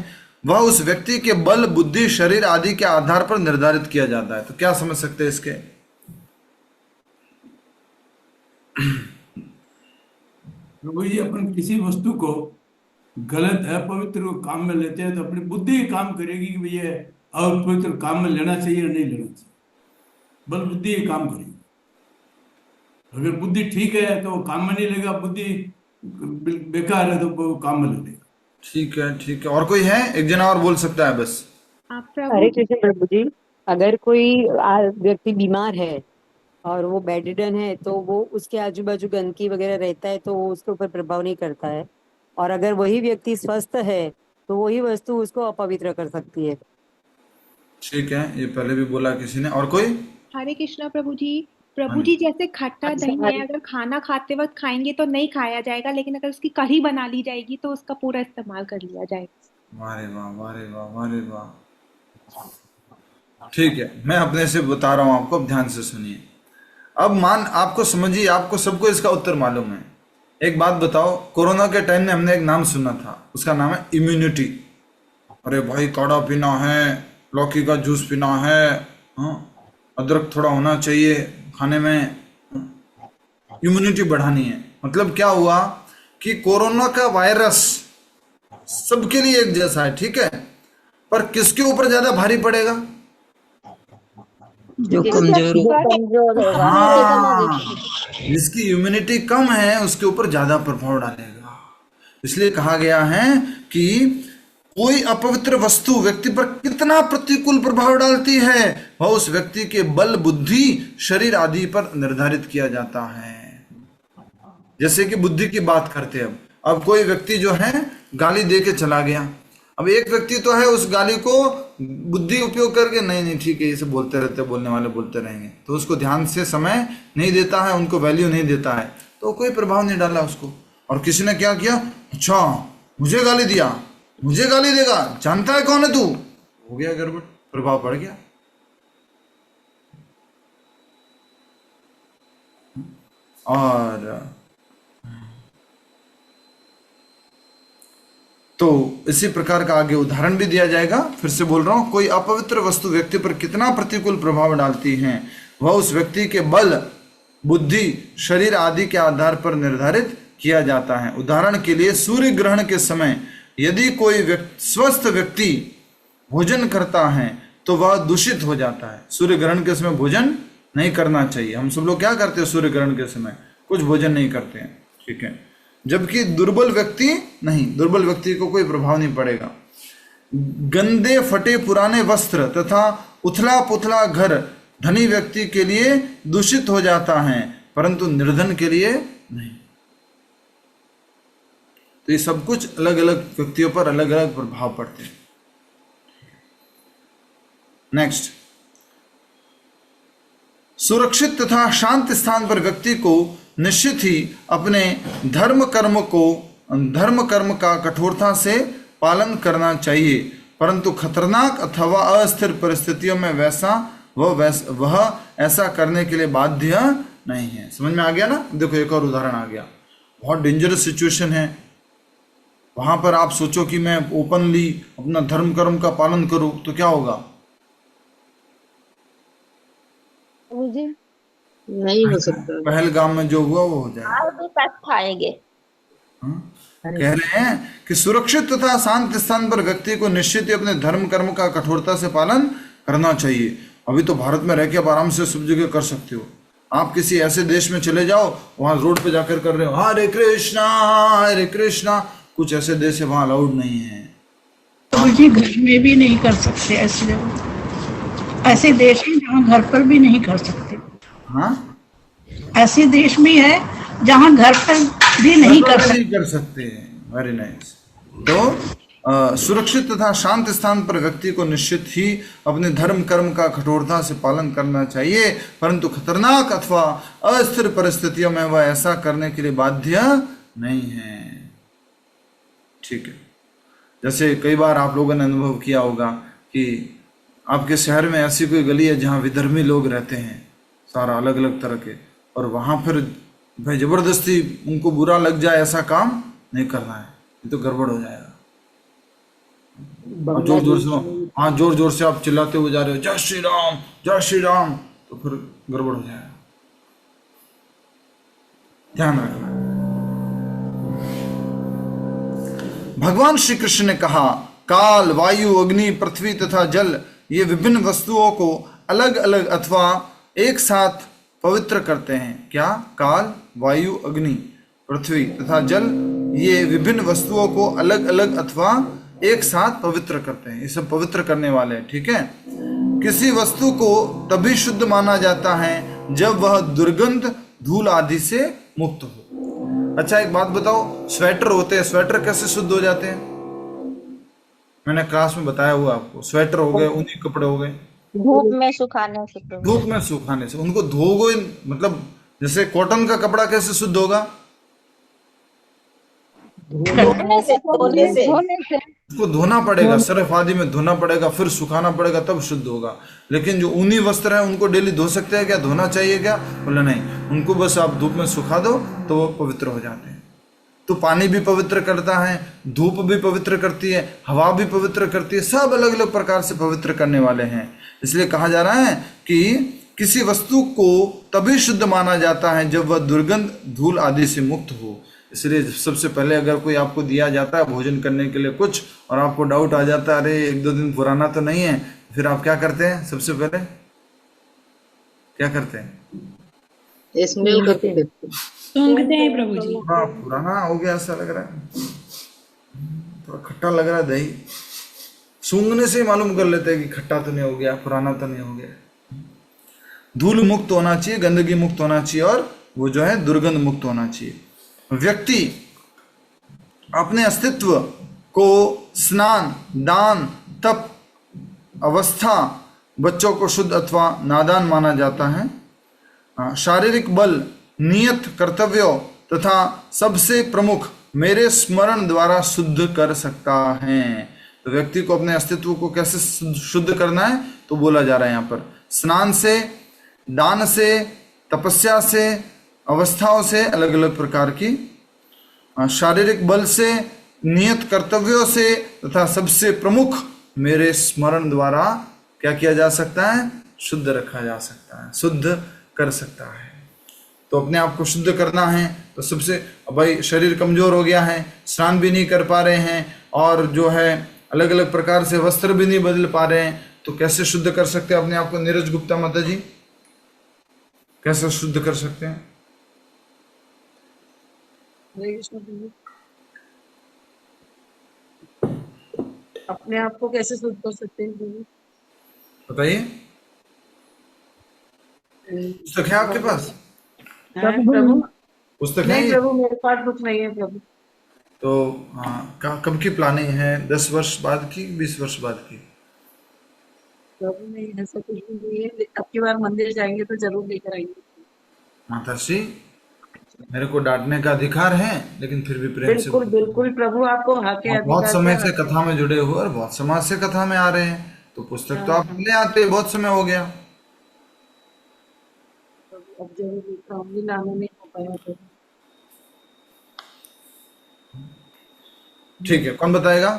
वह उस व्यक्ति के बल, बुद्धि, शरीर आदि के आधार पर निर्धारित किया जाता है। तो क्या समझ सकते हैं इसके? प्रभु जी, अपन किसी वस्तु को गलत अपवित्र काम में लेते हैं तो अपनी बुद्धि काम करेगी कि भैया अपवित्र काम में लेना चाहिए या नहीं लेना चाहिए। बल बुद्धि काम करेगी। अगर बुद्धि ठीक है तो वो काम में नहीं लेगा, बुद्धि बेकार है तो वो काम में लगेगा। ठीक है, ठीक है। और कोई है? एक जना और बोल सकता है बस। हरे कृष्ण प्रभु जी। अगर कोई व्यक्ति बीमार है और वो बेडरिडन है तो वो उसके आजू बाजू गंदगी वगैरह रहता है तो वो उसके ऊपर प्रभाव नहीं करता है, और अगर वही व्यक्ति स्वस्थ है तो वही वस्तु उसको अपवित्र कर सकती है। ठीक है, ये पहले भी बोला किसी ने। और कोई? हरे कृष्णा प्रभु जी। प्रभु हाँ जी, जी। जैसे खट्टा दही है, अगर खाना खाते वक्त खाएंगे तो नहीं खाया जाएगा, लेकिन अगर उसकी कढ़ी बना ली जाएगी तो उसका पूरा इस्तेमाल कर लिया जाएगा। वाह रे वाह, वाह रे वाह, वाह रे वाह। ठीक है, मैं अपने से बता रहा हूँ आपको, अब ध्यान से सुनिए। अब मान आपको समझिए, आपको सबको इसका उत्तर मालूम है। एक बात बताओ, कोरोना के टाइम में हमने एक नाम सुना था, उसका नाम है इम्यूनिटी। अरे भाई, काढ़ा पीना है, लौकी का जूस पीना है, हाँ, अदरक थोड़ा होना चाहिए खाने में, इम्यूनिटी बढ़ानी है। मतलब क्या हुआ कि कोरोना का वायरस सबके लिए एक जैसा है, ठीक है, पर किसके ऊपर ज्यादा भारी पड़ेगा? जो कमजोर हो। हाँ, जिसकी इम्यूनिटी कम है उसके ऊपर ज्यादा प्रभाव डालेगा। इसलिए कहा गया है कि कोई अपवित्र वस्तु व्यक्ति पर कितना प्रतिकूल प्रभाव डालती है, वह उस व्यक्ति के बल, बुद्धि, शरीर आदि पर निर्धारित किया जाता है। जैसे कि बुद्धि की बात करते हैं। अब कोई व्यक्ति जो है गाली दे के चला गया। अब एक व्यक्ति तो है उस गाली को बुद्धि उपयोग करके नहीं ठीक है, इसे बोलते रहते, बोलने वाले बोलते रहेंगे, तो उसको ध्यान से समय नहीं देता है, उनको वैल्यू नहीं देता है, तो कोई प्रभाव नहीं डाला उसको। और किसी ने क्या किया, अच्छा मुझे गाली दिया, मुझे गाली देगा, जानता है कौन है तू, हो गया गड़बड़, प्रभाव पड़ गया। और तो इसी प्रकार का आगे उदाहरण भी दिया जाएगा। फिर से बोल रहा हूं, कोई अपवित्र वस्तु व्यक्ति पर कितना प्रतिकूल प्रभाव डालती है वह उस व्यक्ति के बल, बुद्धि, शरीर आदि के आधार पर निर्धारित किया जाता है। उदाहरण के लिए सूर्य ग्रहण के समय यदि कोई स्वस्थ व्यक्ति भोजन करता है तो वह दूषित हो जाता है। सूर्य ग्रहण के समय भोजन नहीं करना चाहिए। हम सब लोग क्या करते हैं सूर्य ग्रहण के समय? कुछ भोजन नहीं करते हैं, ठीक है। जबकि दुर्बल व्यक्ति नहीं, दुर्बल व्यक्ति को कोई प्रभाव नहीं पड़ेगा। गंदे फटे पुराने वस्त्र तथा उथला पुथला घर धनी व्यक्ति के लिए दूषित हो जाता है, परंतु निर्धन के लिए नहीं। तो ये सब कुछ अलग अलग व्यक्तियों पर अलग अलग प्रभाव पड़ते हैं। नेक्स्ट, सुरक्षित तथा शांत स्थान पर व्यक्ति को निश्चित ही अपने धर्म कर्म का कठोरता से पालन करना चाहिए, परंतु खतरनाक अथवा अस्थिर परिस्थितियों में वह ऐसा करने के लिए बाध्य नहीं है। समझ में आ गया ना? देखो एक और उदाहरण आ गया। बहुत डेंजरस सिचुएशन है, वहां पर आप सोचो कि मैं ओपनली अपना धर्म कर्म का पालन करूं तो क्या होगा? मुझे नहीं हो सकता। पहलगाम में जो हुआ वो हो जाएगा। और भी कष्ट खाएंगे। कह रहे हैं कि सुरक्षित तथा शांत स्थान पर व्यक्ति को निश्चित ही अपने धर्म कर्म का कठोरता से पालन करना चाहिए। अभी तो भारत में रह के आप आराम से सब जगह कर सकते हो। आप किसी ऐसे देश में चले जाओ, वहां रोड पे जाकर कर रहे हो हरे कृष्णा, कुछ ऐसे देश है वहां अलाउड नहीं है। तो जी घर में भी नहीं कर सकते ऐसे जगह। ऐसे देश हैं जहाँ घर पर भी नहीं कर सकते। हाँ, ऐसे देश में है जहाँ घर पर भी नहीं कर सकते। Very nice. तो सुरक्षित तथा शांत स्थान पर व्यक्ति को निश्चित ही अपने धर्म कर्म का कठोरता से पालन करना चाहिए, परंतु खतरनाक अथवा अस्थिर परिस्थितियों में वह ऐसा करने के लिए बाध्य नहीं है। ठीक है। जैसे कई बार आप लोगों ने अनुभव किया होगा कि आपके शहर में ऐसी कोई गली है जहाँ विधर्मी लोग रहते हैं, सारा अलग अलग तरह के, और वहां फिर भाई जबरदस्ती उनको बुरा लग जाए ऐसा काम नहीं करना है, ये तो गड़बड़ हो जाएगा। जोर जोर से आप चिल्लाते हुए जा रहे हो जय श्री राम, तो फिर गड़बड़ हो जाएगा। ध्यान रखना। भगवान श्री कृष्ण ने कहा, काल, वायु, अग्नि, पृथ्वी तथा जल ये विभिन्न वस्तुओं को अलग अलग अथवा एक साथ पवित्र करते हैं। क्या? काल, वायु, अग्नि, पृथ्वी तथा जल ये विभिन्न वस्तुओं को अलग अलग अथवा एक साथ पवित्र करते हैं। ये सब पवित्र करने वाले हैं, ठीक है। किसी वस्तु को तभी शुद्ध माना जाता है जब वह दुर्गंध, धूल आदि से मुक्त हो। अच्छा एक बात बताओ, स्वेटर होते हैं, स्वेटर कैसे शुद्ध हो जाते हैं? मैंने क्लास में बताया हुआ आपको। स्वेटर हो गए, ऊनी कपड़े हो गए, धूप में सुखाने से। उनको धोगो, मतलब जैसे कॉटन का कपड़ा कैसे शुद्ध होगा? धोने से। उसको धोना पड़ेगा, सर्फ आदि में धोना पड़ेगा, फिर सुखाना पड़ेगा, तब शुद्ध होगा। लेकिन जो ऊनी वस्त्र है उनको डेली धो सकते हैं क्या? धोना चाहिए क्या? बोले नहीं, उनको बस आप धूप में सुखा दो तो वो पवित्र हो जाते हैं। तो पानी भी पवित्र करता है, धूप भी पवित्र करती है, हवा भी पवित्र करती है, सब अलग अलग प्रकार से पवित्र करने वाले हैं। इसलिए कहा जा रहा है कि किसी वस्तु को तभी शुद्ध माना जाता है जब वह दुर्गंध, धूल आदि से मुक्त हो। इसलिए सबसे पहले अगर कोई आपको दिया जाता है भोजन करने के लिए कुछ, और आपको डाउट आ जाता है अरे एक दो दिन पुराना तो नहीं है, फिर आप क्या करते हैं? सबसे पहले क्या करते हैं? स्मेल करते हैं, प्रभु जी। हाँ, पुराना हो गया ऐसा लग रहा है, थोड़ा खट्टा लग रहा है दही, सूंघने से मालूम कर लेते हैं कि खट्टा तो नहीं हो गया, पुराना तो नहीं हो गया। धूल मुक्त होना चाहिए, गंदगी मुक्त होना चाहिए, और वो जो है दुर्गंध मुक्त होना चाहिए। व्यक्ति अपने अस्तित्व को स्नान, दान, तप, अवस्था, बच्चों को शुद्ध अथवा नादान माना जाता है। शारीरिक बल, नियत कर्तव्यों तथा सबसे प्रमुख मेरे स्मरण द्वारा शुद्ध कर सकता है। तो व्यक्ति को अपने अस्तित्व को कैसे शुद्ध करना है? तो बोला जा रहा है यहाँ पर स्नान से, दान से, तपस्या से, अवस्थाओं से, अलग अलग प्रकार की शारीरिक बल से, नियत कर्तव्यों से तथा सबसे प्रमुख मेरे स्मरण द्वारा क्या किया जा सकता है? शुद्ध रखा जा सकता है, शुद्ध कर सकता है। तो अपने आप को शुद्ध करना है तो सबसे, भाई शरीर कमजोर हो गया है, स्नान भी नहीं कर पा रहे हैं और जो है अलग अलग प्रकार से वस्त्र भी नहीं बदल पा रहे हैं, तो कैसे शुद्ध कर सकते हैं अपने आप को? नीरज गुप्ता माता जी, कैसे शुद्ध कर सकते हैं? अपने आप को कैसे शुद्ध कर सकते हैं प्रभु? बताइए, पुस्तक है आपके पास? प्रभु पुस्तक है नहीं ये? प्रभु, मेरे पास कुछ नहीं है प्रभु। तो कब की प्लानिंग है? 10 वर्ष बाद की, 20 वर्ष बाद की? प्रभु नहीं, ऐसा कुछ भी नहीं है। अब की बार मंदिर जाएंगे तो जरूर लेकर आएंगे। माताश्री, मेरे को डांटने का अधिकार है, लेकिन फिर भी प्रेम से बिल्कुल बिल्कुल प्रभु, आपको हक है। बहुत समय से कथा में जुड़े हुए और बहुत समाज से कथा में आ रहे हैं, तो पुस्तक तो आप ले आते, बहुत समय हो गया। अब जरूर लाने नहीं हो पाया तो। ठीक है, कौन बताएगा?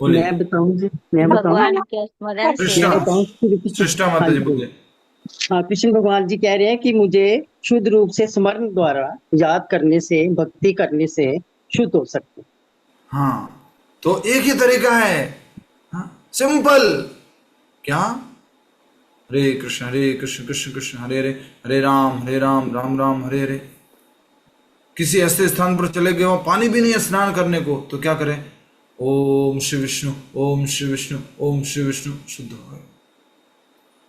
बोलिए। मैं बताऊं जी, मैं बताऊं। भगवान के स्मरण से सृष्टा माता जी बोलिए। हाँ, कृष्ण भगवान जी कह रहे हैं कि मुझे शुद्ध रूप से स्मरण द्वारा याद करने से, भक्ति करने से शुद्ध हो सकते। हाँ, तो एक ही तरीका है, सिंपल। क्या? हरे कृष्ण कृष्ण कृष्ण हरे हरे, हरे राम राम राम हरे हरे। किसी ऐसे स्थान पर चले गए वहां पानी भी नहीं है स्नान करने को, तो क्या करें? ओम श्री विष्णु, ओम श्री विष्णु, ओम श्री विष्णु, शुद्ध हो गए।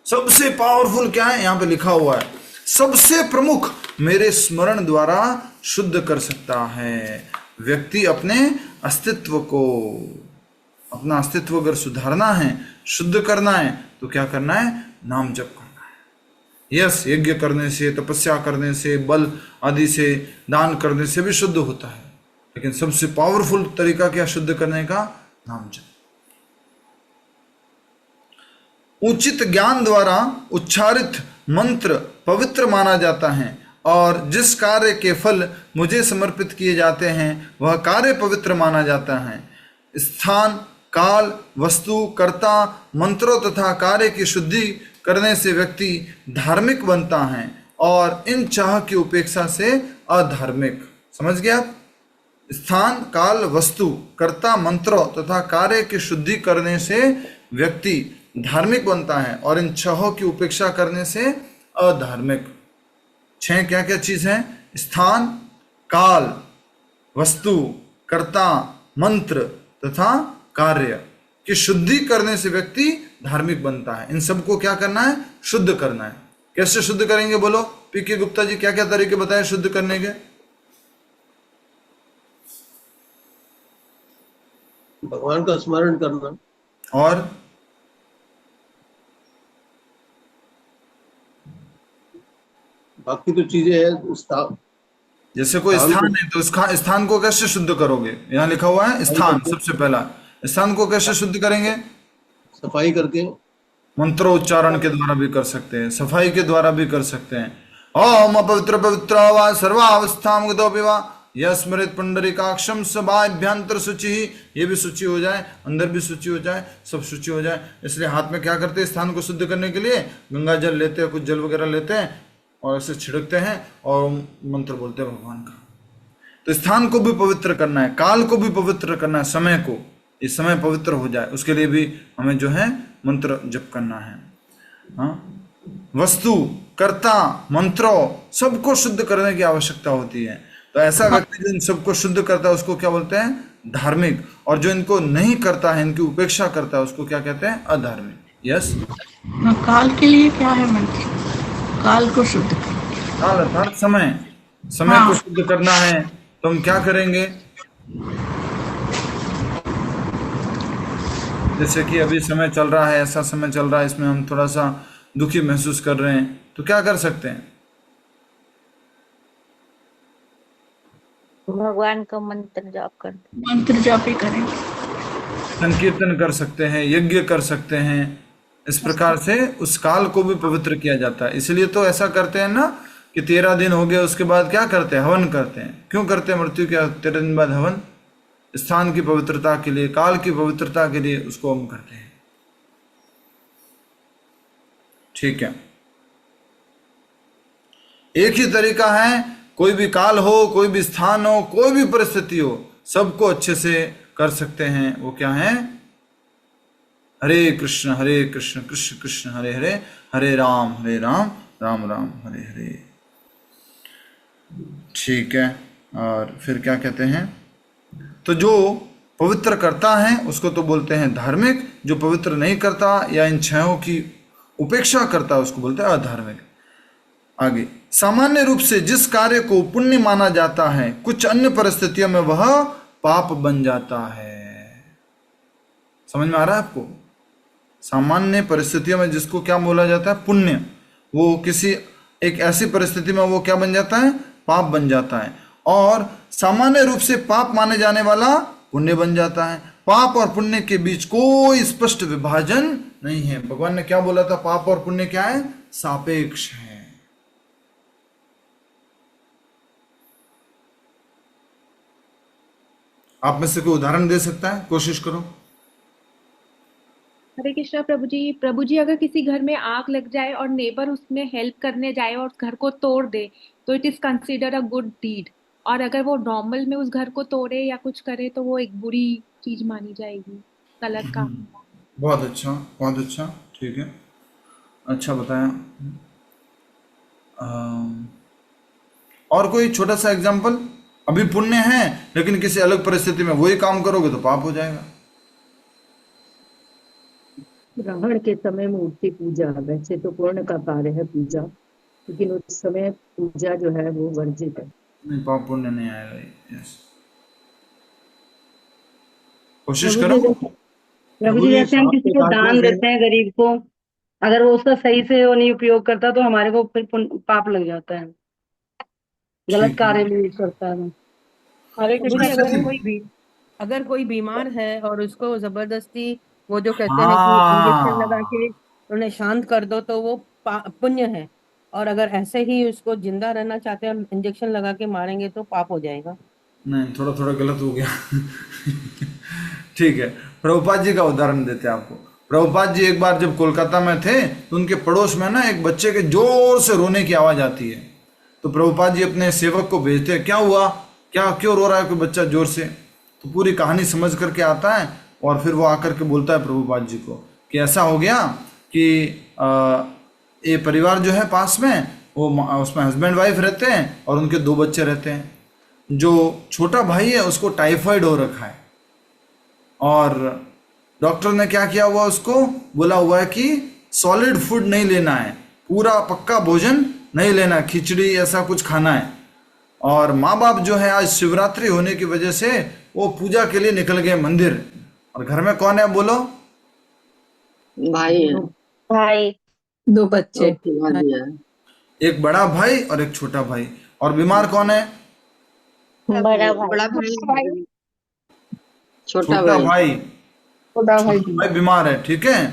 सबसे पावरफुल क्या है? यहाँ पे लिखा हुआ है, सबसे प्रमुख मेरे स्मरण द्वारा शुद्ध कर सकता है। व्यक्ति अपने अस्तित्व को, अपना अस्तित्व अगर सुधारना है, शुद्ध करना है, तो क्या करना है? नाम जप करना है। यस, यज्ञ करने से, तपस्या करने से, बल आदि से, दान करने से भी शुद्ध होता है, लेकिन सबसे पावरफुल तरीका क्या शुद्ध करने का? नाम जप। उचित ज्ञान द्वारा उच्चारित मंत्र पवित्र माना जाता है और जिस कार्य के फल मुझे समर्पित किए जाते हैं वह कार्य पवित्र माना जाता है। स्थान, काल, वस्तु, कर्ता, मंत्रों तथा कार्य की शुद्धि करने से व्यक्ति धार्मिक बनता है और इन चाह की उपेक्षा से अधार्मिक। समझ गया आप? स्थान, काल, वस्तु, कर्ता, मंत्रों तथा कार्य की शुद्धि करने से व्यक्ति धार्मिक बनता है और इन छहों की उपेक्षा करने से अधार्मिक। 6 क्या क्या चीज है? स्थान, काल, वस्तु, कर्ता, मंत्र तथा कार्य की शुद्धि करने से व्यक्ति धार्मिक बनता है। इन सबको क्या करना है? शुद्ध करना है। कैसे शुद्ध करेंगे बोलो? पीके गुप्ता जी क्या क्या तरीके बताए शुद्ध करने के? भगवान का स्मरण करना, और बाकी तो चीजें है। जैसे कोई स्थान है तो स्थान को कैसे शुद्ध करोगे? यहाँ लिखा हुआ है स्थान, सबसे पहला स्थान को कैसे शुद्ध करेंगे? सफाई करके, मंत्रोच्चारण के द्वारा भी कर सकते हैं, सफाई के द्वारा भी कर सकते हैं। ओम अपवित्र पवित्र वा सर्वावस्थाम गतो विवा यस्मृत पुंडरीकाक्षम सभाभ्यंतर शुचि, ये भी शुचि हो जाए, अंदर भी शुचि हो जाए, सब शुचि हो जाए। इसलिए हाथ में क्या करते हैं? स्थान को शुद्ध करने के लिए गंगा जल लेते हैं, कुछ जल वगैरह लेते हैं और ऐसे छिड़कते हैं और मंत्र बोलते हैं भगवान का। तो स्थान को भी पवित्र करना है, काल को भी पवित्र करना है, समय को, इस समय पवित्र हो जाए उसके लिए भी हमें जो है मंत्र जप करना है। हाँ, वस्तु, कर्ता, मंत्रों सबको शुद्ध करने की आवश्यकता होती है। तो ऐसा व्यक्ति जो इन सबको शुद्ध करता है उसको क्या बोलते हैं? धार्मिक। और जो इनको नहीं करता है, इनकी उपेक्षा करता है, उसको क्या कहते हैं? अधार्मिक। यस। काल के लिए क्या है मंत्र? काल को शुद्ध करना, काल अर्थात समय, समय को शुद्ध करना है। तो हम क्या करेंगे? जैसे कि अभी समय चल रहा है, ऐसा समय चल रहा है, इसमें हम थोड़ा सा दुखी महसूस कर रहे हैं, तो क्या कर सकते हैं? भगवान का मंत्र जाप कर, मंत्र जाप ही करेंगे, संकीर्तन कर सकते हैं, यज्ञ कर सकते हैं। इस प्रकार से उस काल को भी पवित्र किया जाता है। इसलिए तो ऐसा करते हैं ना कि 13 दिन हो गए, उसके बाद क्या करते हैं? हवन करते हैं। क्यों करते हैं मृत्यु के 13 दिन बाद हवन? स्थान की पवित्रता के लिए, काल की पवित्रता के लिए उसको हम करते हैं। ठीक है, एक ही तरीका है, कोई भी काल हो, कोई भी स्थान हो, कोई भी परिस्थिति हो, सबको अच्छे से कर सकते हैं। वो क्या है? हरे कृष्ण कृष्ण कृष्ण हरे हरे, हरे राम राम राम हरे हरे। ठीक है, और फिर क्या कहते हैं? तो जो पवित्र करता है उसको तो बोलते हैं धार्मिक, जो पवित्र नहीं करता या इन छहों की उपेक्षा करता है उसको बोलते हैं अधार्मिक। आगे, सामान्य रूप से जिस कार्य को पुण्य माना जाता है, कुछ अन्य परिस्थितियों में वह पाप बन जाता है। समझ में आ रहा है आपको? सामान्य परिस्थितियों में जिसको क्या बोला जाता है? पुण्य। वो किसी एक ऐसी परिस्थिति में वो क्या बन जाता है? पाप बन जाता है। और सामान्य रूप से पाप माने जाने वाला पुण्य बन जाता है। पाप और पुण्य के बीच कोई स्पष्ट विभाजन नहीं है। भगवान ने क्या बोला था? पाप और पुण्य क्या है? सापेक्ष है। आप में से कोई उदाहरण दे सकता है? कोशिश करो। हरे कृष्णा प्रभु जी। प्रभु जी, अगर किसी घर में आग लग जाए और नेबर उसमें हेल्प करने जाए और उस घर को तोड़ दे तो it is consider a good deed, और अगर वो नॉर्मल में उस घर को तोड़े या कुछ करे तो वो एक बुरी चीज मानी जाएगी, गलत काम। बहुत अच्छा, बहुत अच्छा। ठीक है, अच्छा बताया। और कोई छोटा सा एग्जांपल? अभी पुण्य है लेकिन किसी अलग परिस्थिति में वही काम करोगे तो पाप हो जाएगा। ग्रहण के समय मूर्ति पूजा, वैसे तो पूर्ण का कार्य है पूजा, लेकिन उस समय पूजा जो है वो वर्जित है। नहीं, पाप पुण्य नहीं आएगा। यस, कोशिश करो। प्रभु जी, जैसे हम किसी को दान देते हैं गरीब को, अगर वो उसका सही से वो नहीं उपयोग करता तो हमारे को फिर पाप लग जाता है, गलत कार्य में यूज करता है। हरे कृष्ण, अगर कोई बीमार है और उसको जबरदस्ती वो जो कहते हैं कि इंजेक्शन लगा के उन्हें शांत कर दो तो वो पुण्य है, और अगर ऐसे ही उसको जिंदा रहना चाहते हैं इंजेक्शन लगा के मारेंगे तो पाप हो जाएगा। नहीं, थोड़ा थोड़ा गलत हो गया। ठीक है, प्रभुपाद जी का उदाहरण देते हैं आपको। प्रभुपाद जी एक बार जब कोलकाता में थे तो उनके पड़ोस में ना एक बच्चे के जोर से रोने की आवाज आती है। तो प्रभुपाद जी अपने सेवक को भेजते हैं, क्या हुआ, क्या क्यों रो रहा है कोई बच्चा जोर से? तो पूरी कहानी समझ करके आता है और फिर वो आकर के बोलता है प्रभुपाद जी को कि ऐसा हो गया कि ये परिवार जो है पास में, वो उसमें हस्बैंड वाइफ रहते हैं और उनके 2 बच्चे रहते हैं। जो छोटा भाई है उसको टाइफाइड हो रखा है और डॉक्टर ने क्या किया हुआ, उसको बोला हुआ है कि सॉलिड फूड नहीं लेना है, पूरा पक्का भोजन नहीं लेना, खिचड़ी ऐसा कुछ खाना है। और माँ बाप जो है आज शिवरात्रि होने की वजह से वो पूजा के लिए निकल गए मंदिर। और घर में कौन है बोलो? भाई 2 बच्चे, एक बड़ा भाई और एक छोटा भाई। और बीमार कौन है? बड़ा भाई, छोटा भाई बीमार है। ठीक है,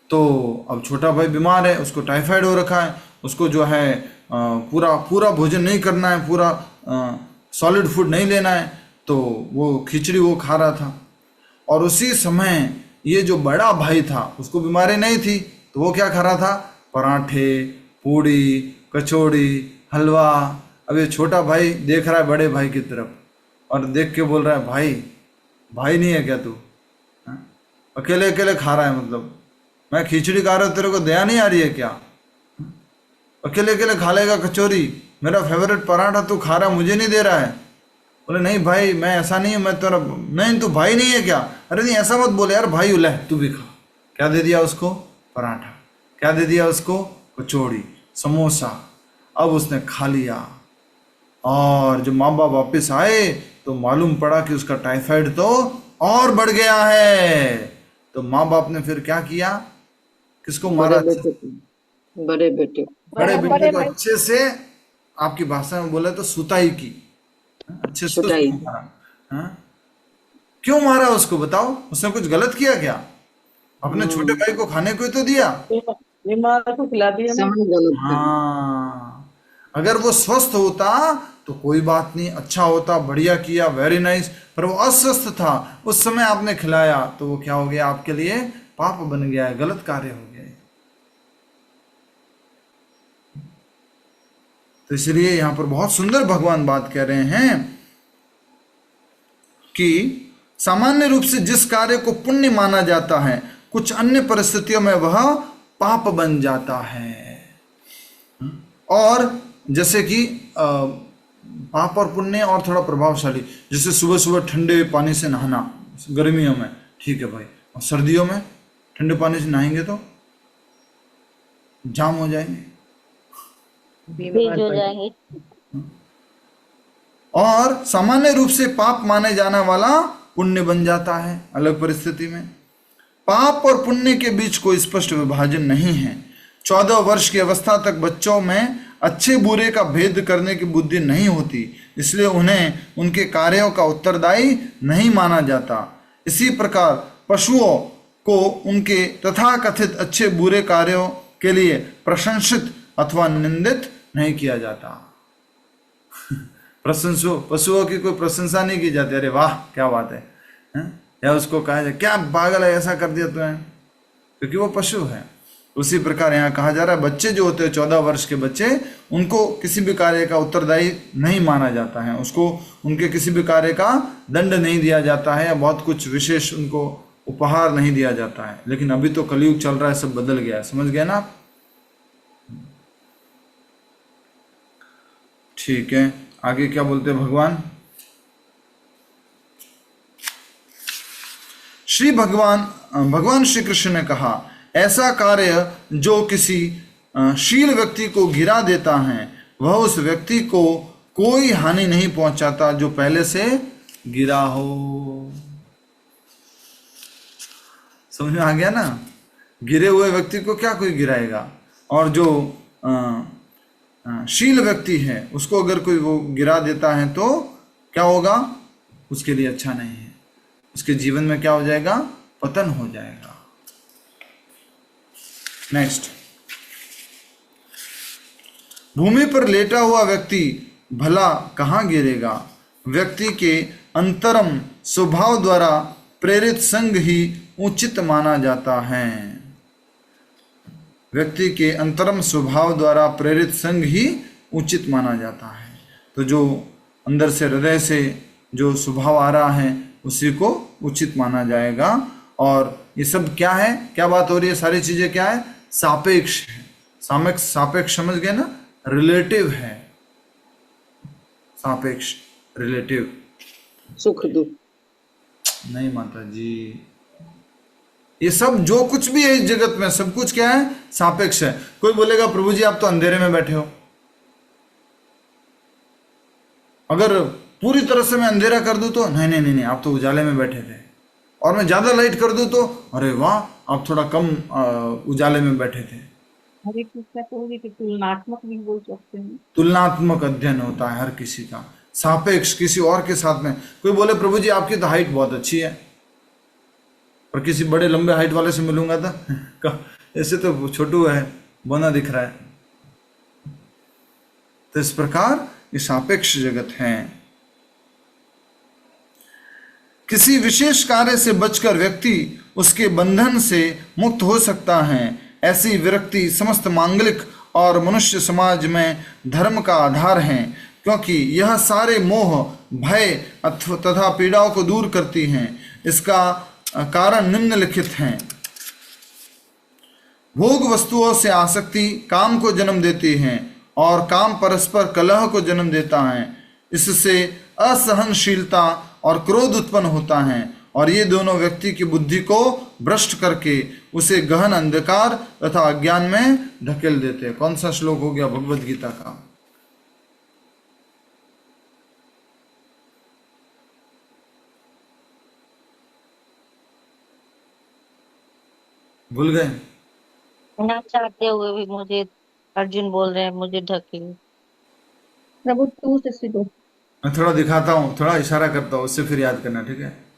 तो अब छोटा भाई बीमार है, उसको टाइफाइड हो रखा है, उसको जो है पूरा भोजन नहीं करना है, पूरा सॉलिड फूड नहीं लेना है। तो वो खिचड़ी वो खा रहा था। और उसी समय ये जो बड़ा भाई था उसको बीमारी नहीं थी, तो वो क्या खा रहा था? पराठे, पूड़ी, कचौड़ी, हलवा। अब ये छोटा भाई देख रहा है बड़े भाई की तरफ और देख के बोल रहा है, भाई नहीं है क्या तू? अकेले अकेले खा रहा है, मतलब मैं खिचड़ी खा रहा हूँ, तेरे को दया नहीं आ रही है क्या? अकेले अकेले खा लेगा कचौरी, मेरा फेवरेट पराठा तू खा रहा, मुझे नहीं दे रहा है। बोले नहीं भाई, मैं ऐसा नहीं हूँ, मैं तेरा नहीं, तू भाई नहीं है क्या? अरे नहीं ऐसा मत बोले यार, भाई ले तू भी खा। क्या दे दिया उसको? पराठा। क्या दे दिया उसको? कचौड़ी, समोसा। अब उसने खा लिया और जब माँ बाप वापिस आए तो मालूम पड़ा कि उसका टाइफाइड तो और बढ़ गया है। तो माँ बाप ने फिर क्या किया? किसको मारा? बड़े बेटे को अच्छे से, आपकी भाषा में बोले तो सुताई की, अच्छे से उसको मारा। क्यों मारा उसको बताओ? उसने कुछ गलत किया क्या? अपने छोटे भाई को खाने को ही तो दिया। बीमार को खिला दिया। हाँ, अगर वो स्वस्थ होता तो कोई बात नहीं, अच्छा होता, बढ़िया किया, वेरी नाइस। पर वो अस्वस्थ था, उस समय आपने खिलाया तो वो क्या हो गया, आपके लिए पाप बन गया है, गलत कार्य हो गया है। तो इसलिए यहां पर बहुत सुंदर भगवान बात कह रहे हैं कि सामान्य रूप से जिस कार्य को पुण्य माना जाता है, कुछ अन्य परिस्थितियों में वह पाप बन जाता है। और जैसे कि पाप और पुण्य और थोड़ा प्रभावशाली, जैसे सुबह सुबह ठंडे पानी से नहाना गर्मियों में, ठीक है भाई, और सर्दियों में ठंडे पानी से नहाएंगे तो जाम हो जाएंगे, बीज हो जाएंगे। और सामान्य रूप से पाप माने जाने वाला पुण्य बन जाता है अलग परिस्थिति में। पाप और पुण्य के बीच कोई स्पष्ट विभाजन नहीं है। 14 वर्ष की अवस्था तक बच्चों में अच्छे बुरे का भेद करने की बुद्धि नहीं होती, इसलिए उन्हें उनके कार्यों का उत्तरदायी नहीं माना जाता। इसी प्रकार पशुओं को उनके तथाकथित अच्छे बुरे कार्यों के लिए प्रशंसित अथवा निंदित नहीं किया जाता। पशुओं की कोई प्रशंसा नहीं की जाती, अरे वाह क्या बात है, या उसको कहा जाए क्या पागल है, ऐसा कर दिया तुमने, क्योंकि वो पशु है। उसी प्रकार यहाँ कहा जा रहा है बच्चे जो होते हैं 14 वर्ष के बच्चे, उनको किसी भी कार्य का उत्तरदायी नहीं माना जाता है, उसको उनके किसी भी कार्य का दंड नहीं दिया जाता है या बहुत कुछ विशेष उनको उपहार नहीं दिया जाता है। लेकिन अभी तो कलयुग चल रहा है, सब बदल गया है, समझ गए ना आप? ठीक है, आगे क्या बोलते हैं भगवान श्री कृष्ण ने कहा, ऐसा कार्य जो किसी शील व्यक्ति को गिरा देता है वह उस व्यक्ति को कोई हानि नहीं पहुंचाता जो पहले से गिरा हो। समझ में आ गया ना? गिरे हुए व्यक्ति को क्या कोई गिराएगा, और जो शील व्यक्ति है उसको अगर कोई वो गिरा देता है तो क्या होगा, उसके लिए अच्छा नहीं है, उसके जीवन में क्या हो जाएगा, पतन हो जाएगा। नेक्स्ट, भूमि पर लेटा हुआ व्यक्ति भला कहाँ गिरेगा? व्यक्ति के अंतरम स्वभाव द्वारा प्रेरित संग ही उचित माना जाता है। व्यक्ति के अंतरम स्वभाव द्वारा प्रेरित संग ही उचित माना जाता है। तो जो अंदर से, हृदय से जो स्वभाव आ रहा है उसी को उचित माना जाएगा। और ये सब क्या है, क्या बात हो रही है, सारी चीजें क्या है, सापेक्ष है। सापेक्ष समझ गए ना, रिलेटिव है, सापेक्ष रिलेटिव। सुख दुख नहीं माता जी, ये सब जो कुछ भी है इस जगत में सब कुछ क्या है, सापेक्ष है। कोई बोलेगा प्रभु जी आप तो अंधेरे में बैठे हो, अगर पूरी तरह से मैं अंधेरा कर दूं तो नहीं नहीं नहीं नहीं, आप तो उजाले में बैठे थे, और मैं ज्यादा लाइट कर दूं तो अरे वाह आप थोड़ा कम उजाले में बैठे थे। हरे कृष्ण को भी तुलनात्मक भी बोल सकते हैं। तुलनात्मक अध्ययन होता है हर किसी का, सापेक्ष किसी और के साथ में। कोई बोले प्रभु जी आपकी तो हाइट बहुत अच्छी है, और किसी बड़े लंबे हाइट वाले से मिलूंगा तो ऐसे तो छोटू है, बना दिख रहा है। तो इस प्रकार ये सापेक्ष जगत है। किसी विशेष कार्य से बचकर व्यक्ति उसके बंधन से मुक्त हो सकता है। ऐसी विरक्ति समस्त मांगलिक और मनुष्य समाज में धर्म का आधार है, क्योंकि यह सारे मोह, भय तथा पीड़ाओं को दूर करती हैं। इसका कारण निम्नलिखित हैं। भोग वस्तुओं से आसक्ति काम को जन्म देती है, और काम परस्पर कलह को जन्म देता है। इससे असहनशीलता और क्रोध उत्पन्न होता है, और ये दोनों व्यक्ति की बुद्धि को भ्रष्ट करके उसे गहन अंधकार तथा अज्ञान में धकेल देते हैं। कौन सा श्लोक हो गया भगवद गीता का? भूल गए? ना चाहते हुए भी मुझे अर्जुन बोल रहे हैं मुझे ढकेल। प्रभु 262। मैं थोड़ा दिखाता हूँ, थोड़ा इशारा करता हूँ, उससे फिर याद करना, ठीक है?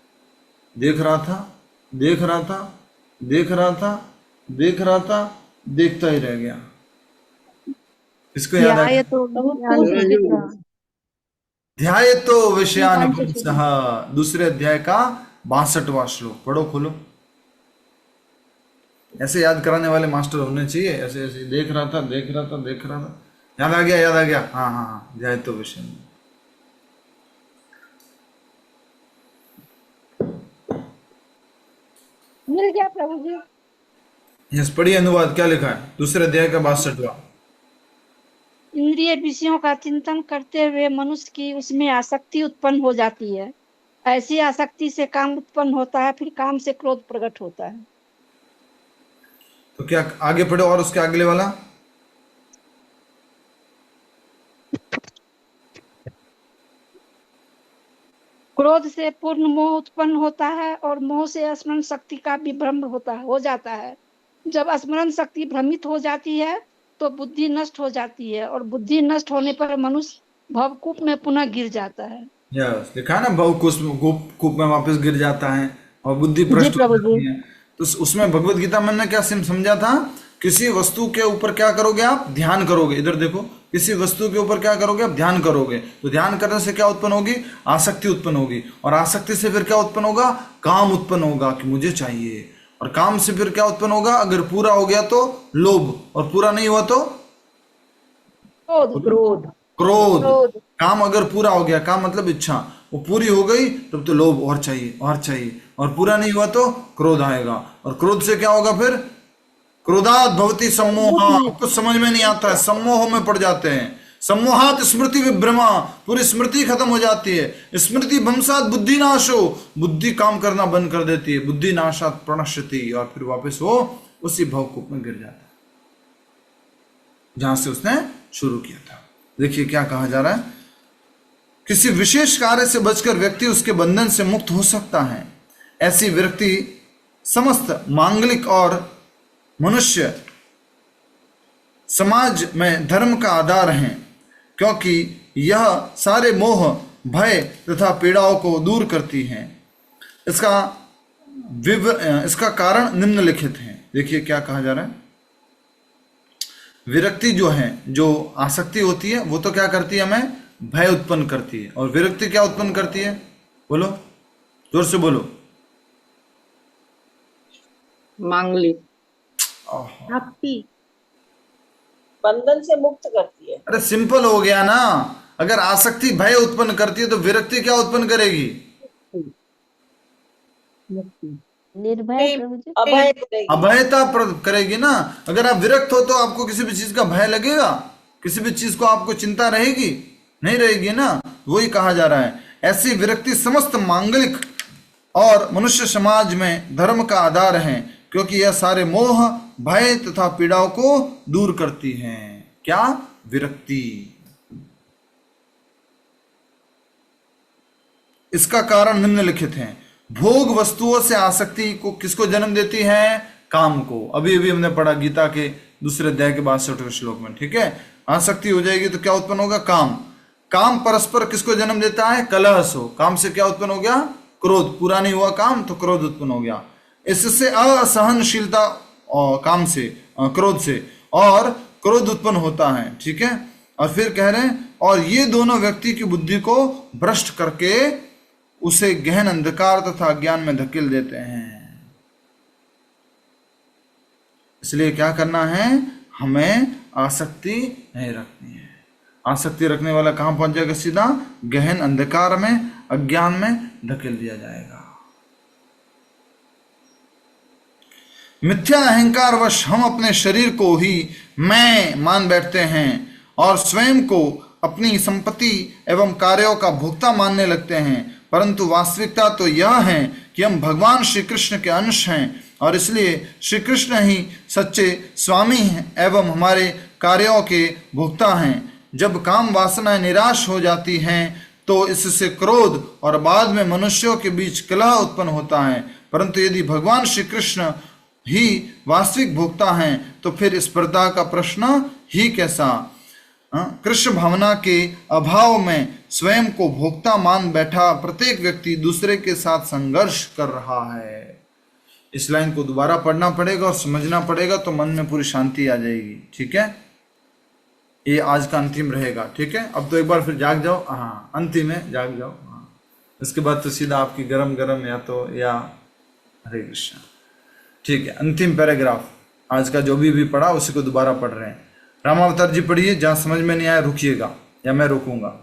देख रहा था, देख रहा था, देख रहा था, देख रहा था, देखता ही रह गया। इसको याद आ गया? ध्यायतो विषयान पुंसः, दूसरे अध्याय का 62वां श्लोक पढ़ो, खोलो। ऐसे याद कराने वाले मास्टर होने चाहिए। ऐसे ऐसे देख रहा था याद आ गया। हाँ हाँ हाँ, ध्यायतो विषयान। मिल गया प्रभु जी। यस, पढ़िए अनुवाद क्या लिखा है दूसरे अध्याय का 62वां। इंद्रिय विषयों का चिंतन करते हुए मनुष्य की उसमें आसक्ति उत्पन्न हो जाती है। ऐसी आसक्ति से काम उत्पन्न होता है, फिर काम से क्रोध प्रकट होता है। तो क्या आगे पढ़ो और उसके अगले वाला। क्रोध से पूर्ण मोह उत्पन्न होता है और मोह से स्मरण शक्ति का विभ्रम हो जाता है। जब स्मरण शक्ति भ्रमित हो जाती है तो बुद्धि नष्ट हो जाती है और बुद्धि नष्ट होने पर मनुष्य भवकूप में पुनः गिर जाता है। यस, लिखा है ना, भवकूप में वापस गिर जाता है और बुद्धि भ्रष्ट हो जाती है। तो उसमें भगवत गीता में ने क्या समझा था, किसी वस्तु के ऊपर क्या करोगे आप, ध्यान करोगे। इधर देखो, किसी वस्तु के ऊपर क्या करोगे आप, ध्यान करोगे। तो ध्यान करने से क्या उत्पन्न होगी, आसक्ति उत्पन्न होगी, और आसक्ति से फिर क्या उत्पन्न होगा, काम उत्पन्न होगा कि मुझे चाहिए, और काम से फिर क्या उत्पन्न होगा, अगर पूरा हो गया तो लोभ, और पूरा नहीं हुआ तो क्रोध। काम अगर पूरा हो गया, काम मतलब इच्छा, वो पूरी हो गई तब तो लोभ, और चाहिए और चाहिए, और पूरा नहीं हुआ तो क्रोध आएगा, और क्रोध से क्या होगा फिर, क्रोधात भवति सम्मोह। कुछ समझ में नहीं आता है, सम्मोह में पड़ जाते हैं। सम्मोहात स्मृति विभ्रमा, पूरी स्मृति खत्म हो जाती है। स्मृति भंसात बुद्धि नाशो, बुद्धि काम करना बंद कर देती है। बुद्धि नाशात प्रणश्यति, और फिर वापस वो उसी भवकूप में गिर जाता है जहां से उसने शुरू किया था। देखिए क्या कहा जा रहा है, किसी विशेष कार्य से बचकर व्यक्ति उसके बंधन से मुक्त हो सकता है। ऐसी व्यक्ति समस्त मांगलिक और मनुष्य समाज में धर्म का आधार है, क्योंकि यह सारे मोह, भय तथा पीड़ाओं को दूर करती है। इसका कारण निम्नलिखित है। देखिए क्या कहा जा रहा है, विरक्ति जो है, जो आसक्ति होती है, वो तो क्या करती है, हमें भय उत्पन्न करती है, और विरक्ति क्या उत्पन्न करती है, बोलो जोर से बोलो। मांगलिक भक्ति बंधन से मुक्त करती है। अरे सिंपल हो गया ना, अगर आसक्ति भय उत्पन्न करती है तो विरक्ति क्या उत्पन्न करेगी, निर्भय अभयता करेगी ना। अगर आप विरक्त हो तो आपको किसी भी चीज का भय लगेगा, किसी भी चीज को आपको चिंता रहेगी, नहीं रहेगी ना। वही कहा जा रहा है, ऐसी विरक्ति समस्त मांगलिक और मनुष्य समाज में धर्म का आधार है, क्योंकि यह सारे मोह, भय तथा पीड़ाओं को दूर करती है। क्या, विरक्ति। इसका कारण निम्नलिखित है। भोग वस्तुओं से आसक्ति को किसको जन्म देती है, काम को। अभी अभी हमने पढ़ा गीता के दूसरे अध्याय के 62वें श्लोक में, ठीक है। आसक्ति हो जाएगी तो क्या उत्पन्न होगा, काम। काम परस्पर किसको जन्म देता है, कलह हो। काम से क्या उत्पन्न हो गया, क्रोध। पूरा नहीं हुआ काम तो क्रोध उत्पन्न हो गया। इससे असहनशीलता, काम से, क्रोध से, और क्रोध उत्पन्न होता है, ठीक है। और फिर कह रहे हैं, और ये दोनों व्यक्ति की बुद्धि को भ्रष्ट करके उसे गहन अंधकार तथा अज्ञान में धकेल देते हैं। इसलिए क्या करना है, हमें आसक्ति नहीं रखनी है। आसक्ति रखने वाला कहां पहुंच जाएगा, सीधा गहन अंधकार में, अज्ञान में धकेल दिया जाएगा। मिथ्या अहंकार वश हम अपने शरीर को ही मैं मान बैठते हैं और स्वयं को अपनी संपत्ति एवं कार्यों का भोक्ता मानने लगते हैं, परंतु वास्तविकता तो यह है कि हम भगवान श्री कृष्ण के अंश हैं और इसलिए श्री कृष्ण ही सच्चे स्वामी हैं एवं हमारे कार्यों के भोक्ता हैं। जब काम वासनाएं निराश हो जाती हैं तो इससे क्रोध और बाद में मनुष्यों के बीच कलह उत्पन्न होता है, परंतु यदि भगवान श्री कृष्ण ही वास्तविक भोक्ता हैं तो फिर स्पर्धा का प्रश्न ही कैसा। कृष्ण भावना के अभाव में स्वयं को भोक्ता मान बैठा प्रत्येक व्यक्ति दूसरे के साथ संघर्ष कर रहा है। इस लाइन को दोबारा पढ़ना पड़ेगा और समझना पड़ेगा तो मन में पूरी शांति आ जाएगी, ठीक है। ये आज का अंतिम रहेगा, ठीक है। अब तो एक बार फिर जाग जाओ, हाँ अंतिम है, जाग जाओ। हाँ, इसके बाद तो सीधा आपकी गरम गरम या हरे कृष्णा, ठीक है। अंतिम पैराग्राफ आज का जो भी पढ़ा उसी को दोबारा पढ़ रहे हैं। रामावतार जी पढ़िए, जहां समझ में नहीं आया रुकिएगा या मैं रोकूंगा।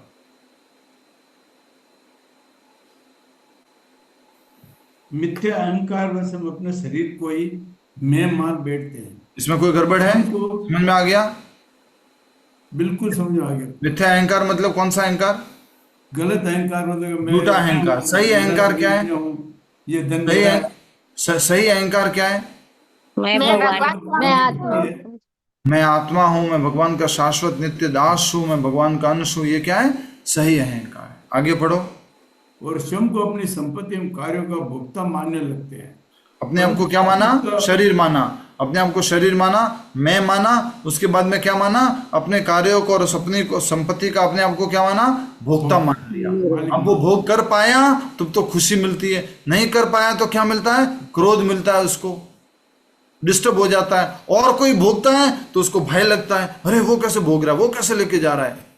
मिथ्या अहंकार वश हम अपने शरीर को ही मैं मान बैठते हैं। इसमें कोई गड़बड़ है? समझ में आ गया? बिल्कुल समझ में आ गया। मिथ्या अहंकार मतलब कौन सा अहंकार? गलत अहंकार मतलब झूठा अहंकार। सही अहंकार क्या है? ये सही अहंकार क्या है? मैं आत्मा हूं, मैं भगवान का शाश्वत नित्य दास हूं, मैं भगवान का अंश हूं, ये क्या है? सही अहंकार है। आगे पढ़ो। और स्वयं को अपनी संपत्ति एवं कार्यों का भोक्ता मानने लगते हैं। अपने आप को क्या माना? शरीर माना। अपने आप को शरीर माना, मैं माना, उसके बाद में क्या माना? अपने कार्यों को और अपनी को संपत्ति का अपने आप को क्या माना? भोक्ता मान लिया। अब वो भोग कर पाया तब तो खुशी मिलती है, नहीं कर पाया तो क्या मिलता है? क्रोध मिलता है, उसको डिस्टर्ब हो जाता है। और कोई भोगता है तो उसको भय लगता है, अरे वो कैसे भोग रहा है, वो कैसे लेके जा रहा है।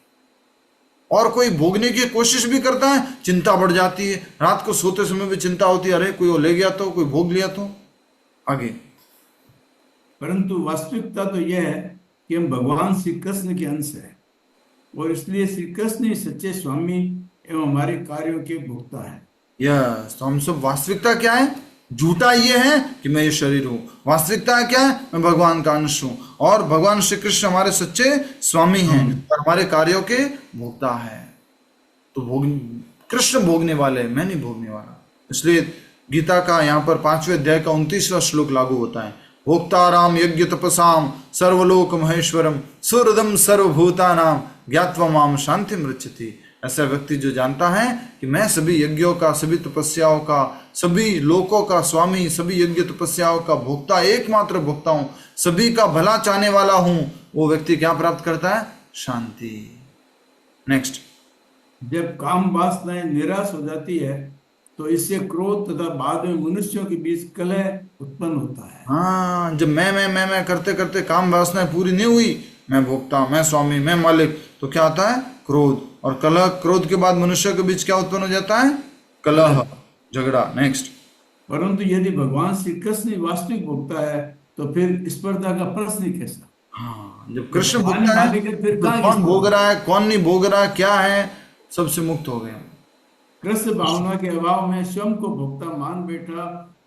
और कोई भोगने की कोशिश भी करता है, चिंता बढ़ जाती है। रात को सोते समय भी चिंता होती है, अरे कोई वो ले गया तो, कोई भोग लिया तो। आगे। परंतु वास्तविकता तो यह है कि हम भगवान श्री कृष्ण के अंश है और इसलिए श्री कृष्ण ही सच्चे स्वामी एवं हमारे कार्यों के भोक्ता है। यस, तो हम सब वास्तविकता क्या है? झूठा ये है कि मैं ये शरीर हूं। वास्तविकता क्या है? मैं भगवान का अंश हूं और भगवान श्री कृष्ण हमारे सच्चे स्वामी हैं और हमारे कार्यों के भोक्ता है। तो कृष्ण भोगने वाले, मैं नहीं भोगने वाला। इसलिए गीता का यहाँ पर 5वें अध्याय का 29वां श्लोक लागू होता है। भोक्ताराम यज्ञ तपसाम सर्वलोक महेश्वरम सुहृदम सर्वभूतानाम ज्ञात्वा माम शांति मृच्छति। ऐसा व्यक्ति जो जानता है कि मैं सभी यज्ञों का, सभी तपस्याओं का, सभी लोकों का स्वामी, सभी यज्ञ तपस्याओं का भोक्ता, एकमात्र भोक्ता हूं, सभी का भला चाहने वाला हूं, वो व्यक्ति क्या प्राप्त करता है? शांति। नेक्स्ट। जब काम वासनाएं निराश हो जाती है तो इससे क्रोध तथा बाद में मनुष्यों के बीच कलह उत्पन्न होता है। हाँ, जब मैं करते करते काम वासनाएं पूरी नहीं हुई, मैं भोक्ता, मैं स्वामी, मैं मालिक, तो क्या आता है? क्रोध। और कलह, क्रोध के बाद मनुष्य के बीच क्या उत्पन्न हो जाता है? कलह, झगड़ा। नेक्स्ट। परंतु यदि भगवान श्री कृष्ण वास्तविक भोक्ता है तो फिर स्पर्धा का प्रश्न ही कैसा? हाँ, जब कृष्ण भोक्ता है फिर कौन भोग रहा है, कौन नहीं भोग रहा, क्या है, सबसे मुक्त हो गया। कृष्ण भावना के अभाव में स्वयं को भोक्ता मान बैठा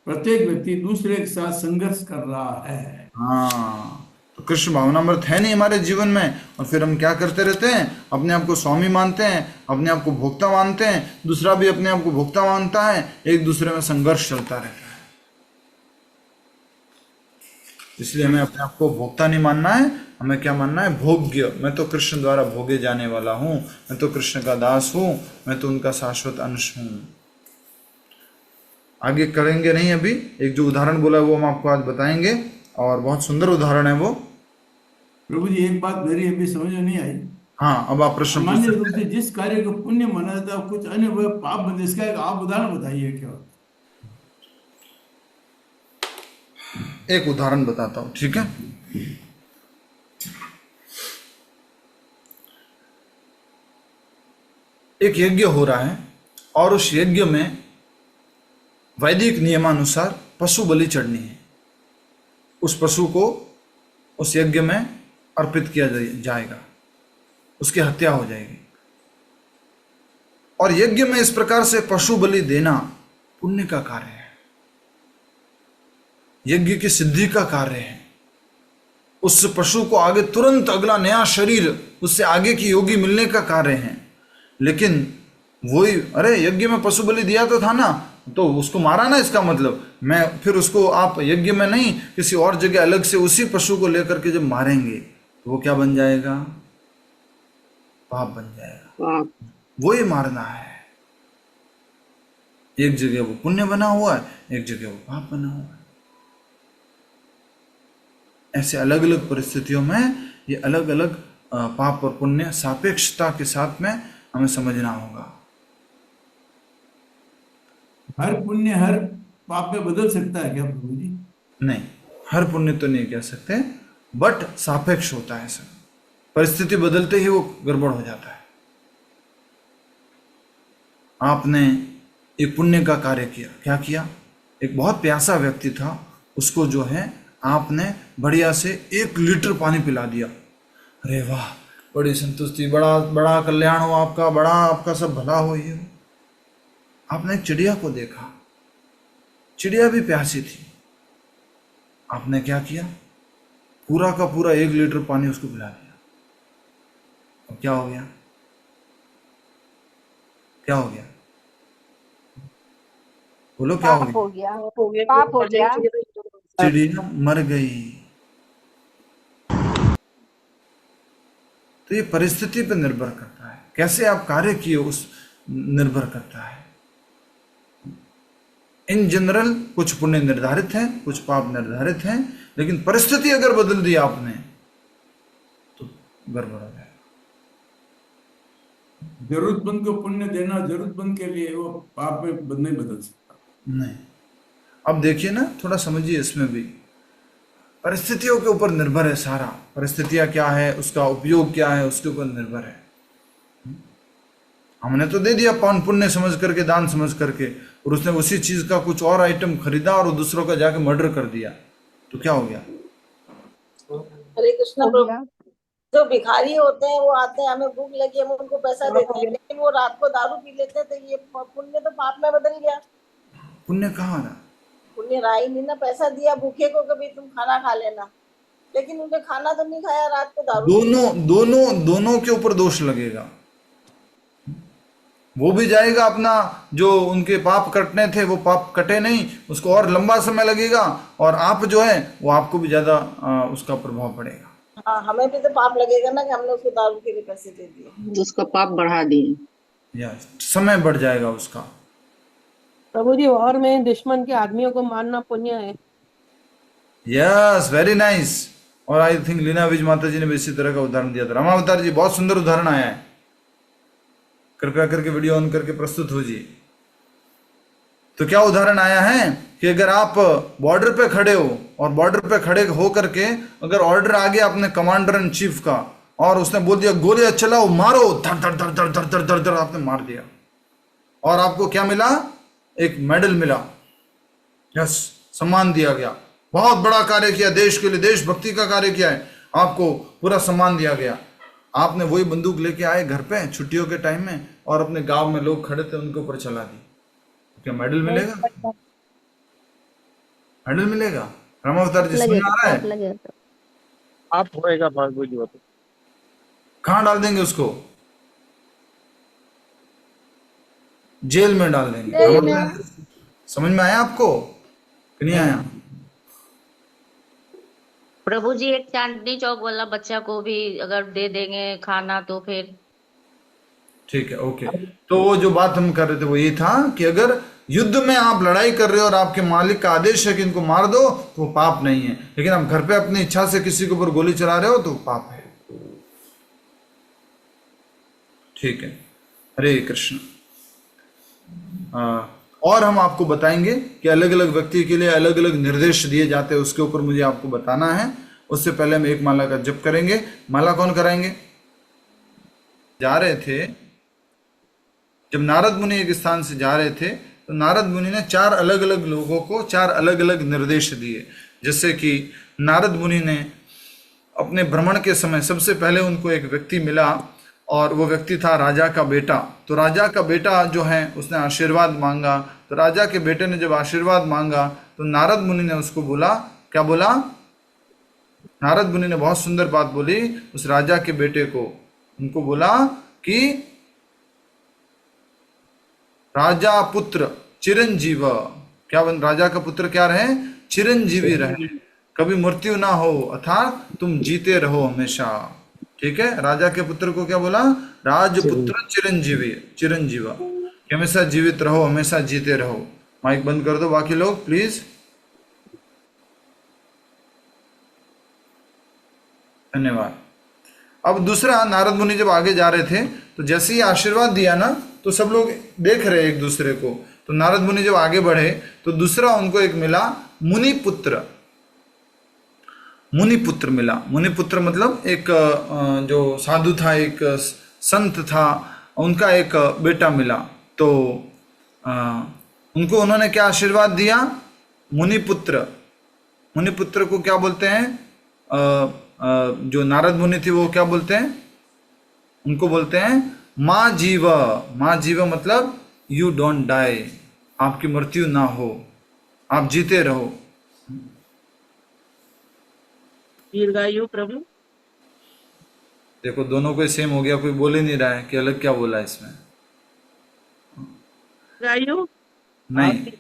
प्रत्येक व्यक्ति दूसरे के साथ संघर्ष कर रहा है। हाँ, तो कृष्ण भावनामृत है नहीं हमारे जीवन में और फिर हम क्या करते रहते हैं? अपने आप को स्वामी मानते हैं, अपने आप को भोक्ता मानते हैं, दूसरा भी अपने आप को भोक्ता मानता है, एक दूसरे में संघर्ष चलता रहता है। इसलिए हमें अपने आप को भोक्ता नहीं मानना है, हमें क्या मानना है? भोग्य। मैं तो कृष्ण द्वारा भोगे जाने वाला हूं, मैं तो कृष्ण का दास हूं, मैं तो उनका शाश्वत अंश हूं। आगे करेंगे नहीं, अभी एक जो उदाहरण बोला वो हम आपको आज बताएंगे और बहुत सुंदर उदाहरण है वो। प्रभु जी, एक बात मेरी अभी समझ में नहीं आई। हाँ, अब आप प्रश्न सामान्य रूप से जिस कार्य को पुण्य माना जाता है कुछ अन्य वह पाप बनता है, इसका एक आप उदाहरण बताइए क्या होता है? एक उदाहरण बताता हूं, ठीक है। एक यज्ञ हो रहा है और उस यज्ञ में वैदिक नियमानुसार पशु बलि चढ़नी है। उस पशु को उस यज्ञ में अर्पित किया जाएगा, उसकी हत्या हो जाएगी। और यज्ञ में इस प्रकार से पशु बलि देना पुण्य का कार्य है, यज्ञ की सिद्धि का कार्य है। उस पशु को आगे तुरंत अगला नया शरीर, उससे आगे की योगी मिलने का कार्य है। लेकिन वही, अरे यज्ञ में पशु बलि दिया तो था ना, तो उसको मारा ना, इसका मतलब मैं फिर उसको आप यज्ञ में नहीं किसी और जगह अलग से उसी पशु को लेकर के जब मारेंगे तो वो क्या बन जाएगा? पाप बन जाएगा। वो ही मारना है। एक जगह वो पुण्य बना हुआ है, एक जगह वो पाप बना हुआ है। ऐसे अलग अलग परिस्थितियों में ये अलग अलग पाप और पुण्य सापेक्षता के साथ में हमें समझना होगा। हर पुण्य हर पाप में बदल सकता है क्या प्रभु जी? नहीं, हर पुण्य तो नहीं कह सकते, बट सापेक्ष होता है सब। परिस्थिति बदलते ही वो गड़बड़ हो जाता है। आपने एक पुण्य का कार्य किया, क्या किया? एक बहुत प्यासा व्यक्ति था, उसको जो है आपने बढ़िया से 1 लीटर पानी पिला दिया। अरे वाह, बड़ी संतुष्टि, बड़ा बड़ा कल्याण हो आपका, बड़ा आपका सब भला हो। ये आपने एक चिड़िया को देखा, चिड़िया भी प्यासी थी, आपने क्या किया? पूरा का पूरा 1 लीटर पानी उसको पिला दिया। अब क्या हो गया? क्या हो गया? बोलो क्या हो गया? पाप हो गया। चिड़िया मर गई। तो ये परिस्थिति पर निर्भर करता है, कैसे आप कार्य किए उस निर्भर करता है। इन जनरल कुछ पुण्य निर्धारित हैं, कुछ पाप निर्धारित हैं, लेकिन परिस्थिति अगर बदल दी आपने तो गड़बड़ हो जाएगा। जरूरतमंद को पुण्य देना जरूरतमंद के लिए, वो पाप में नहीं बदल सकता। नहीं, अब देखिए ना, थोड़ा समझिए, इसमें भी परिस्थितियों के ऊपर निर्भर है सारा। परिस्थितियां क्या है, उसका उपयोग क्या है, उसके ऊपर निर्भर है। हमने तो दे दिया पान पुण्य समझ करके, दान समझ करके, और उसने उसी चीज का कुछ और आइटम खरीदा और दूसरों का जाके मर्डर कर दिया, तो क्या हो गया? हरे कृष्णा प्रभु। जो भिखारी होते हैं वो आते हैं, हमें भूख लगी, हम उनको पैसा देते हैं, लेकिन वो रात को दारू पी लेते हैं, तो ये पुण्य तो पाप में बदल गया। पुण्य कहाँ रहा? पुण्य रहा ही नहीं ना। पैसा दिया भूखे को, कभी तुम खाना खा लेना, लेकिन उनके खाना तो नहीं खाया, रात को दारू। दोनों के ऊपर दोष लगेगा। वो भी जाएगा अपना, जो उनके पाप कटने थे वो पाप कटे नहीं, उसको और लंबा समय लगेगा, और आप जो है वो आपको भी ज्यादा उसका प्रभाव पड़ेगा। हाँ, हमें भी तो पाप लगेगा ना कि हमने उसको दारू के लिए पैसे दे दिए, उसका पाप बढ़ा दिए, या समय बढ़ जाएगा उसका। प्रभु जी, और में दुश्मन के आदमियों को मारना पुण्य है। Yes, very nice. और आई थिंक लीना विज माता जी ने भी इसी तरह का उदाहरण दिया था। रामावतार जी, बहुत सुंदर उदाहरण आया है, कृपया करके वीडियो ऑन करके प्रस्तुत हो जी। तो क्या उदाहरण आया है कि अगर आप बॉर्डर पे खड़े हो, और बॉर्डर पे खड़े हो करके अगर ऑर्डर आ गया अपने कमांडर इन चीफ का, और उसने बोल दिया गोलियां चलाओ, मारो, धड़ धड़ धड़ धड़ धड़ धड़ धड़ धड़, आपने मार दिया, और आपको क्या मिला? एक मेडल मिला, यस, सम्मान दिया गया, बहुत बड़ा कार्य किया देश के लिए, देशभक्ति का कार्य किया है, आपको पूरा सम्मान दिया गया। आपने वही बंदूक लेके आए घर पे छुट्टियों के टाइम में, और अपने गांव में लोग खड़े थे उनके ऊपर चला दी, क्या मेडल मिलेगा? मेडल मिलेगा? रामावतार जी, समझ आ रहा है? आप होएगा प्रभु जी, तो कहाँ डाल देंगे उसको? जेल में डाल देंगे। समझ में आया आपको कि नहीं आया? प्रभु जी, एक चांदनी चौक वाला बच्चा को भी अगर दे देंगे खाना तो फिर ठीक है, ओके। तो वो जो बात हम कर रहे थे वो ये था कि अगर युद्ध में आप लड़ाई कर रहे हो और आपके मालिक का आदेश है कि इनको मार दो, तो वो पाप नहीं है। लेकिन आप घर पे अपनी इच्छा से किसी के ऊपर गोली चला रहे हो तो पाप है। ठीक है, हरे कृष्ण। और हम आपको बताएंगे कि अलग अलग व्यक्ति के लिए अलग अलग निर्देश दिए जाते हैं, उसके ऊपर मुझे आपको बताना है। उससे पहले हम एक माला का जप करेंगे। माला कौन कराएंगे? जा रहे थे, जब नारद मुनि एक स्थान से जा रहे थे तो नारद मुनि ने 4 अलग अलग लोगों को 4 अलग अलग निर्देश दिए। जैसे कि नारद मुनि ने अपने भ्रमण के समय सबसे पहले उनको एक व्यक्ति मिला, और वो व्यक्ति था राजा का बेटा। तो राजा का बेटा जो है उसने आशीर्वाद मांगा। तो राजा के बेटे ने जब आशीर्वाद मांगा तो नारद मुनि ने उसको बोला, क्या बोला? नारद मुनि ने बहुत सुंदर बात बोली उस राजा के बेटे को। उनको बोला कि राजा पुत्र चिरंजीव, क्या बन, राजा का पुत्र क्या रहे? चिरंजीवी रहे, कभी मृत्यु ना हो, अर्थात तुम जीते रहो हमेशा। ठीक है, राजा के पुत्र को क्या बोला? राजपुत्र चिरंजीवी, चिरंजीवा, कि हमेशा जीवित रहो, हमेशा जीते रहो। माइक बंद कर दो बाकी लोग प्लीज। धन्यवाद। अब दूसरा, नारद मुनि जब आगे जा रहे थे तो जैसे ही आशीर्वाद दिया ना तो सब लोग देख रहे एक दूसरे को। तो नारद मुनि जब आगे बढ़े तो दूसरा उनको एक मिला, मुनि पुत्र। मुनिपुत्र मिला। मुनिपुत्र मतलब एक जो साधु था, एक संत था, उनका एक बेटा मिला। तो उनको उन्होंने क्या आशीर्वाद दिया? मुनिपुत्र। मुनिपुत्र को क्या बोलते हैं? जो नारद मुनि थी वो क्या बोलते हैं? उनको बोलते हैं माँ जीव। माँ जीव मतलब यू डोंट डाई, आपकी मृत्यु ना हो, आप जीते रहो। दीर्घायु प्रभु। देखो दोनों को सेम हो गया, कोई बोल ही नहीं रहा है कि अलग क्या बोला है इसमें। दीर्घायु नहीं,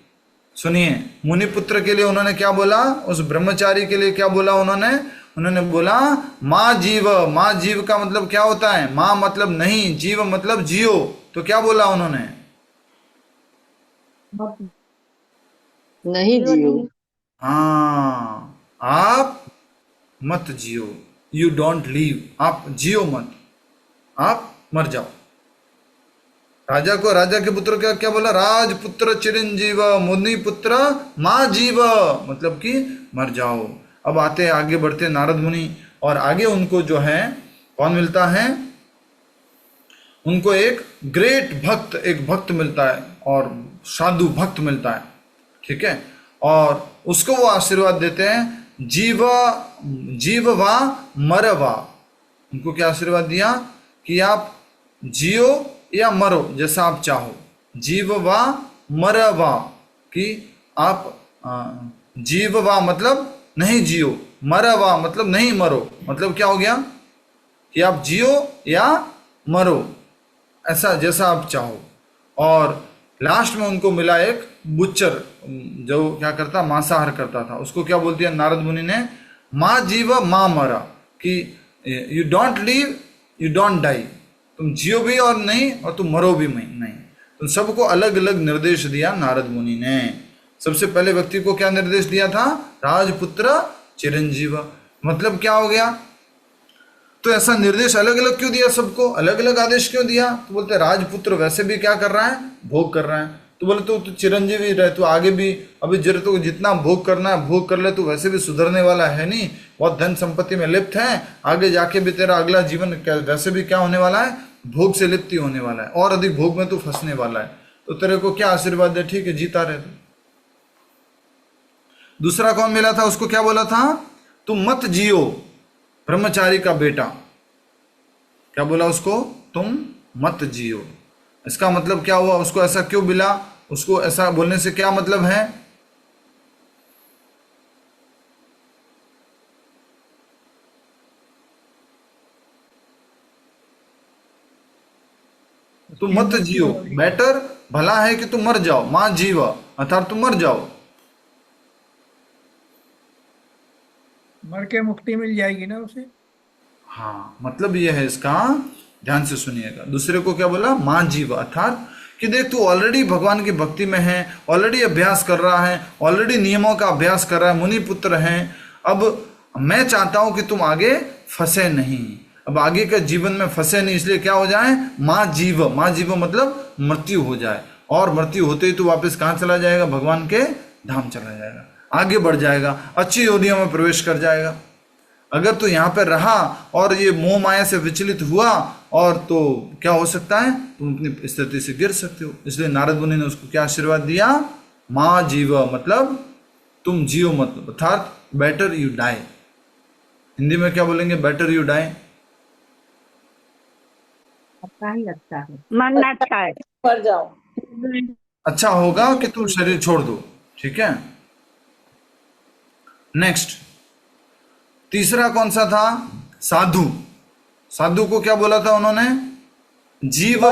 सुनिए, मुनिपुत्र के लिए उन्होंने क्या बोला? उस ब्रह्मचारी के लिए क्या बोला उन्होंने? उन्होंने बोला माँ जीव। माँ जीव का मतलब क्या होता है? माँ मतलब नहीं, जीव मतलब जियो। तो क्या बोला उन्होंने? नहीं जियो। हाँ, आप मत जियो, यू डोंट लीव, आप जियो मत, आप मर जाओ। राजा को, राजा के पुत्र क्या क्या बोला? राजपुत्र चिरंजीव, मुनि पुत्र माँ जीव, मतलब कि मर जाओ। अब आते आगे बढ़ते नारद मुनि, और आगे उनको जो है कौन मिलता है? उनको एक ग्रेट भक्त, एक भक्त मिलता है और साधु भक्त मिलता है, ठीक है। और उसको वो आशीर्वाद देते हैं जीव, जीव वा मर वा। उनको क्या आशीर्वाद दिया? कि आप जियो या मरो, जैसा आप चाहो। जीव वा मर वा, कि आप जीव वा मतलब नहीं जियो, मर वा मतलब नहीं मरो। मतलब क्या हो गया? कि आप जियो या मरो, ऐसा जैसा आप चाहो। और लास्ट में उनको मिला एक बुच्चर, जो क्या करता? मांसाहार करता था। उसको क्या बोल दिया नारद मुनि ने? माँ जीव माँ मरा, कि you don't leave you don't die, तुम जियो भी और नहीं, और तुम मरो भी नहीं। तो सबको अलग अलग निर्देश दिया नारद मुनि ने। सबसे पहले व्यक्ति को क्या निर्देश दिया था? राजपुत्र चिरंजीव। मतलब क्या हो गया? तो ऐसा निर्देश अलग अलग क्यों दिया? सबको अलग अलग आदेश क्यों दिया? तो बोलते राजपुत्र वैसे भी क्या कर रहा है? भोग कर रहा है। तो बोले तो चिरंजीवी रहे, तो आगे भी अभी जरा तो जितना भोग करना है भोग कर ले, तो वैसे भी सुधरने वाला है नहीं, बहुत धन संपत्ति में लिप्त है, आगे जाके भी तेरा अगला जीवन वैसे भी क्या होने वाला है? भोग से लिप्त ही होने वाला है, और अधिक भोग में तू फंसने वाला है। तो तेरे को क्या आशीर्वाद दे? ठीक है, जीता रहे। दूसरा कौन मिला था? उसको क्या बोला था? तुम मत जियो, ब्रह्मचारी का बेटा। क्या बोला उसको? तुम मत जियो। इसका मतलब क्या हुआ? उसको ऐसा क्यों मिला? उसको ऐसा बोलने से क्या मतलब है? तुम मत जियो, बेटर भला है कि तुम मर जाओ। मां जीव अर्थात तुम मर जाओ। मर के मुक्ति मिल जाएगी ना उसे। हाँ, मतलब यह है इसका, ध्यान से सुनिएगा। दूसरे को क्या बोला? मां जीव, अर्थात कि देख तू ऑलरेडी भगवान की भक्ति में है, ऑलरेडी अभ्यास कर रहा है, ऑलरेडी नियमों का अभ्यास कर रहा है, मुनि पुत्र है। अब मैं चाहता हूं कि तुम आगे फंसे नहीं, अब आगे का जीवन में फंसे नहीं, इसलिए क्या हो जाए? मां जीव। मां जीव मतलब मृत्यु हो जाए, और मृत्यु होते ही तो वापस कहाँ चला जाएगा? भगवान के धाम चला जाएगा, आगे बढ़ जाएगा, अच्छी योनियों में प्रवेश कर जाएगा। अगर तो यहाँ पर रहा और ये मोह माया से विचलित हुआ, और तो क्या हो सकता है? तुम अपनी स्थिति से गिर सकते हो। इसलिए नारद मुनि ने उसको क्या आशीर्वाद दिया? मां जीव मतलब तुम जियो मत, अर्थात बेटर यू डाई। हिंदी में क्या बोलेंगे? Better you die. अच्छा ही अच्छा है, मरना अच्छा है, मर जाओ। अच्छा होगा कि तुम शरीर छोड़ दो, ठीक है। नेक्स्ट, तीसरा कौन सा था? साधु। साधु को क्या बोला था उन्होंने? जीव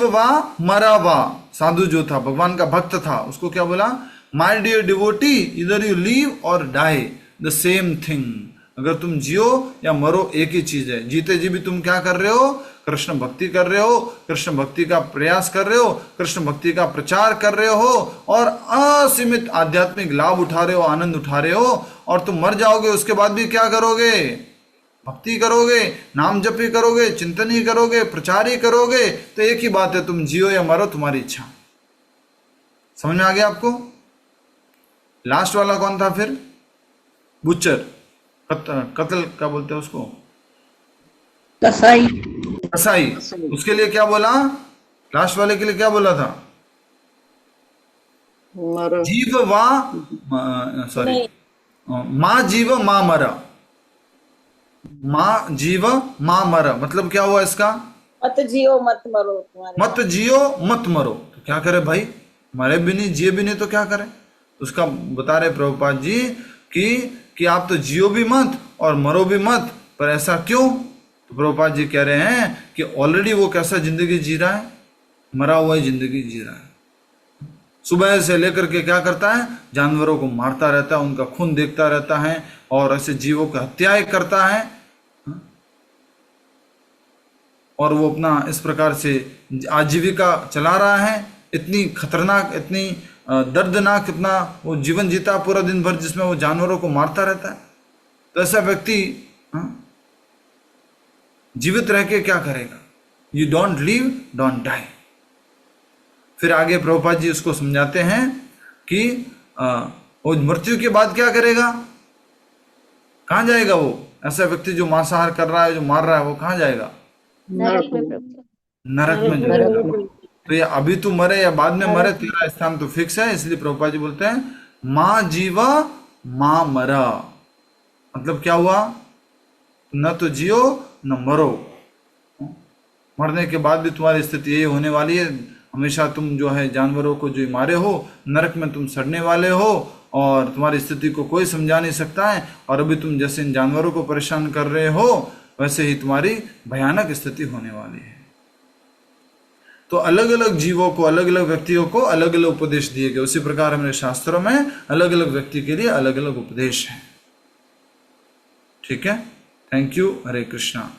वा मरा वा। साधु जो था, भगवान का भक्त था, उसको क्या बोला? माय डियर डिवोटी, इधर यू लीव और डाई, द सेम थिंग। अगर तुम जियो या मरो एक ही चीज है। जीते जी भी तुम क्या कर रहे हो? कृष्ण भक्ति कर रहे हो, कृष्ण भक्ति का प्रयास कर रहे हो, कृष्ण भक्ति का प्रचार कर रहे हो, और असीमित आध्यात्मिक लाभ उठा रहे हो, आनंद उठा रहे हो। और तुम मर जाओगे, उसके बाद भी क्या करोगे? भक्ति करोगे, नाम जप ही करोगे, चिंतन ही करोगे, प्रचार ही करोगे। तो एक ही बात है, तुम जियो या मरो, तुम्हारी इच्छा। समझ में आ गया आपको? लास्ट वाला कौन था फिर? बुचर, कत्ल क्या बोलते हैं उसको, कसाई। कसाई, उसके लिए क्या बोला, लास्ट वाले के लिए क्या बोला था, जीव वा, सॉरी, माँ जीव माँ मरा, माँ जीव माँ मरा, मतलब क्या हुआ इसका, मत जियो मत मरो तुम्हारे, मत जियो मत मरो। तो क्या करे भाई, मरे भी नहीं जिए भी नहीं तो क्या करे, उसका बता रहे प्रभुपाद जी कि आप तो जियो भी मत और मरो भी मत, पर ऐसा क्यों। तो प्रभुपाद जी कह रहे हैं कि ऑलरेडी वो कैसा जिंदगी जी रहा है, मरा हुआ ही जिंदगी जी रहा है। सुबह से लेकर के क्या करता है, जानवरों को मारता रहता है, उनका खून देखता रहता है और ऐसे जीवों की हत्याएं करता है, और वो अपना इस प्रकार से आजीविका चला रहा है। इतनी खतरनाक, इतनी दर्दनाक इतना वो जीवन जीता पूरा दिन भर, जिसमें वो जानवरों को मारता रहता है। तो ऐसा व्यक्ति जीवित रह के क्या करेगा, you don't live don't die. फिर आगे प्रभुपाद जी उसको समझाते हैं कि वो मृत्यु के बाद क्या करेगा, कहाँ जाएगा वो ऐसा व्यक्ति जो मांसाहार कर रहा है, जो मार रहा है, वो कहाँ जाएगा, नरक में। नरक में जाएगा। तो ये अभी तू मरे या बाद में मरे, तेरा स्थान तो फिक्स है। इसलिए प्रभुपाद जी बोलते हैं माँ जीवा माँ मरा, मतलब क्या हुआ, न तो जियो न मरो, मरने के बाद भी तुम्हारी स्थिति यही होने वाली है। हमेशा तुम जो है जानवरों को जो मारे हो, नरक में तुम सड़ने वाले हो और तुम्हारी स्थिति को कोई समझा नहीं सकता है। और अभी तुम जैसे इन जानवरों को परेशान कर रहे हो, वैसे ही तुम्हारी भयानक स्थिति होने वाली है। तो अलग अलग जीवों को, अलग अलग व्यक्तियों को अलग अलग उपदेश दिए गए। उसी प्रकार हमारे शास्त्रों में अलग अलग व्यक्ति के लिए अलग अलग उपदेश है। ठीक है, थैंक यू, हरे कृष्णा।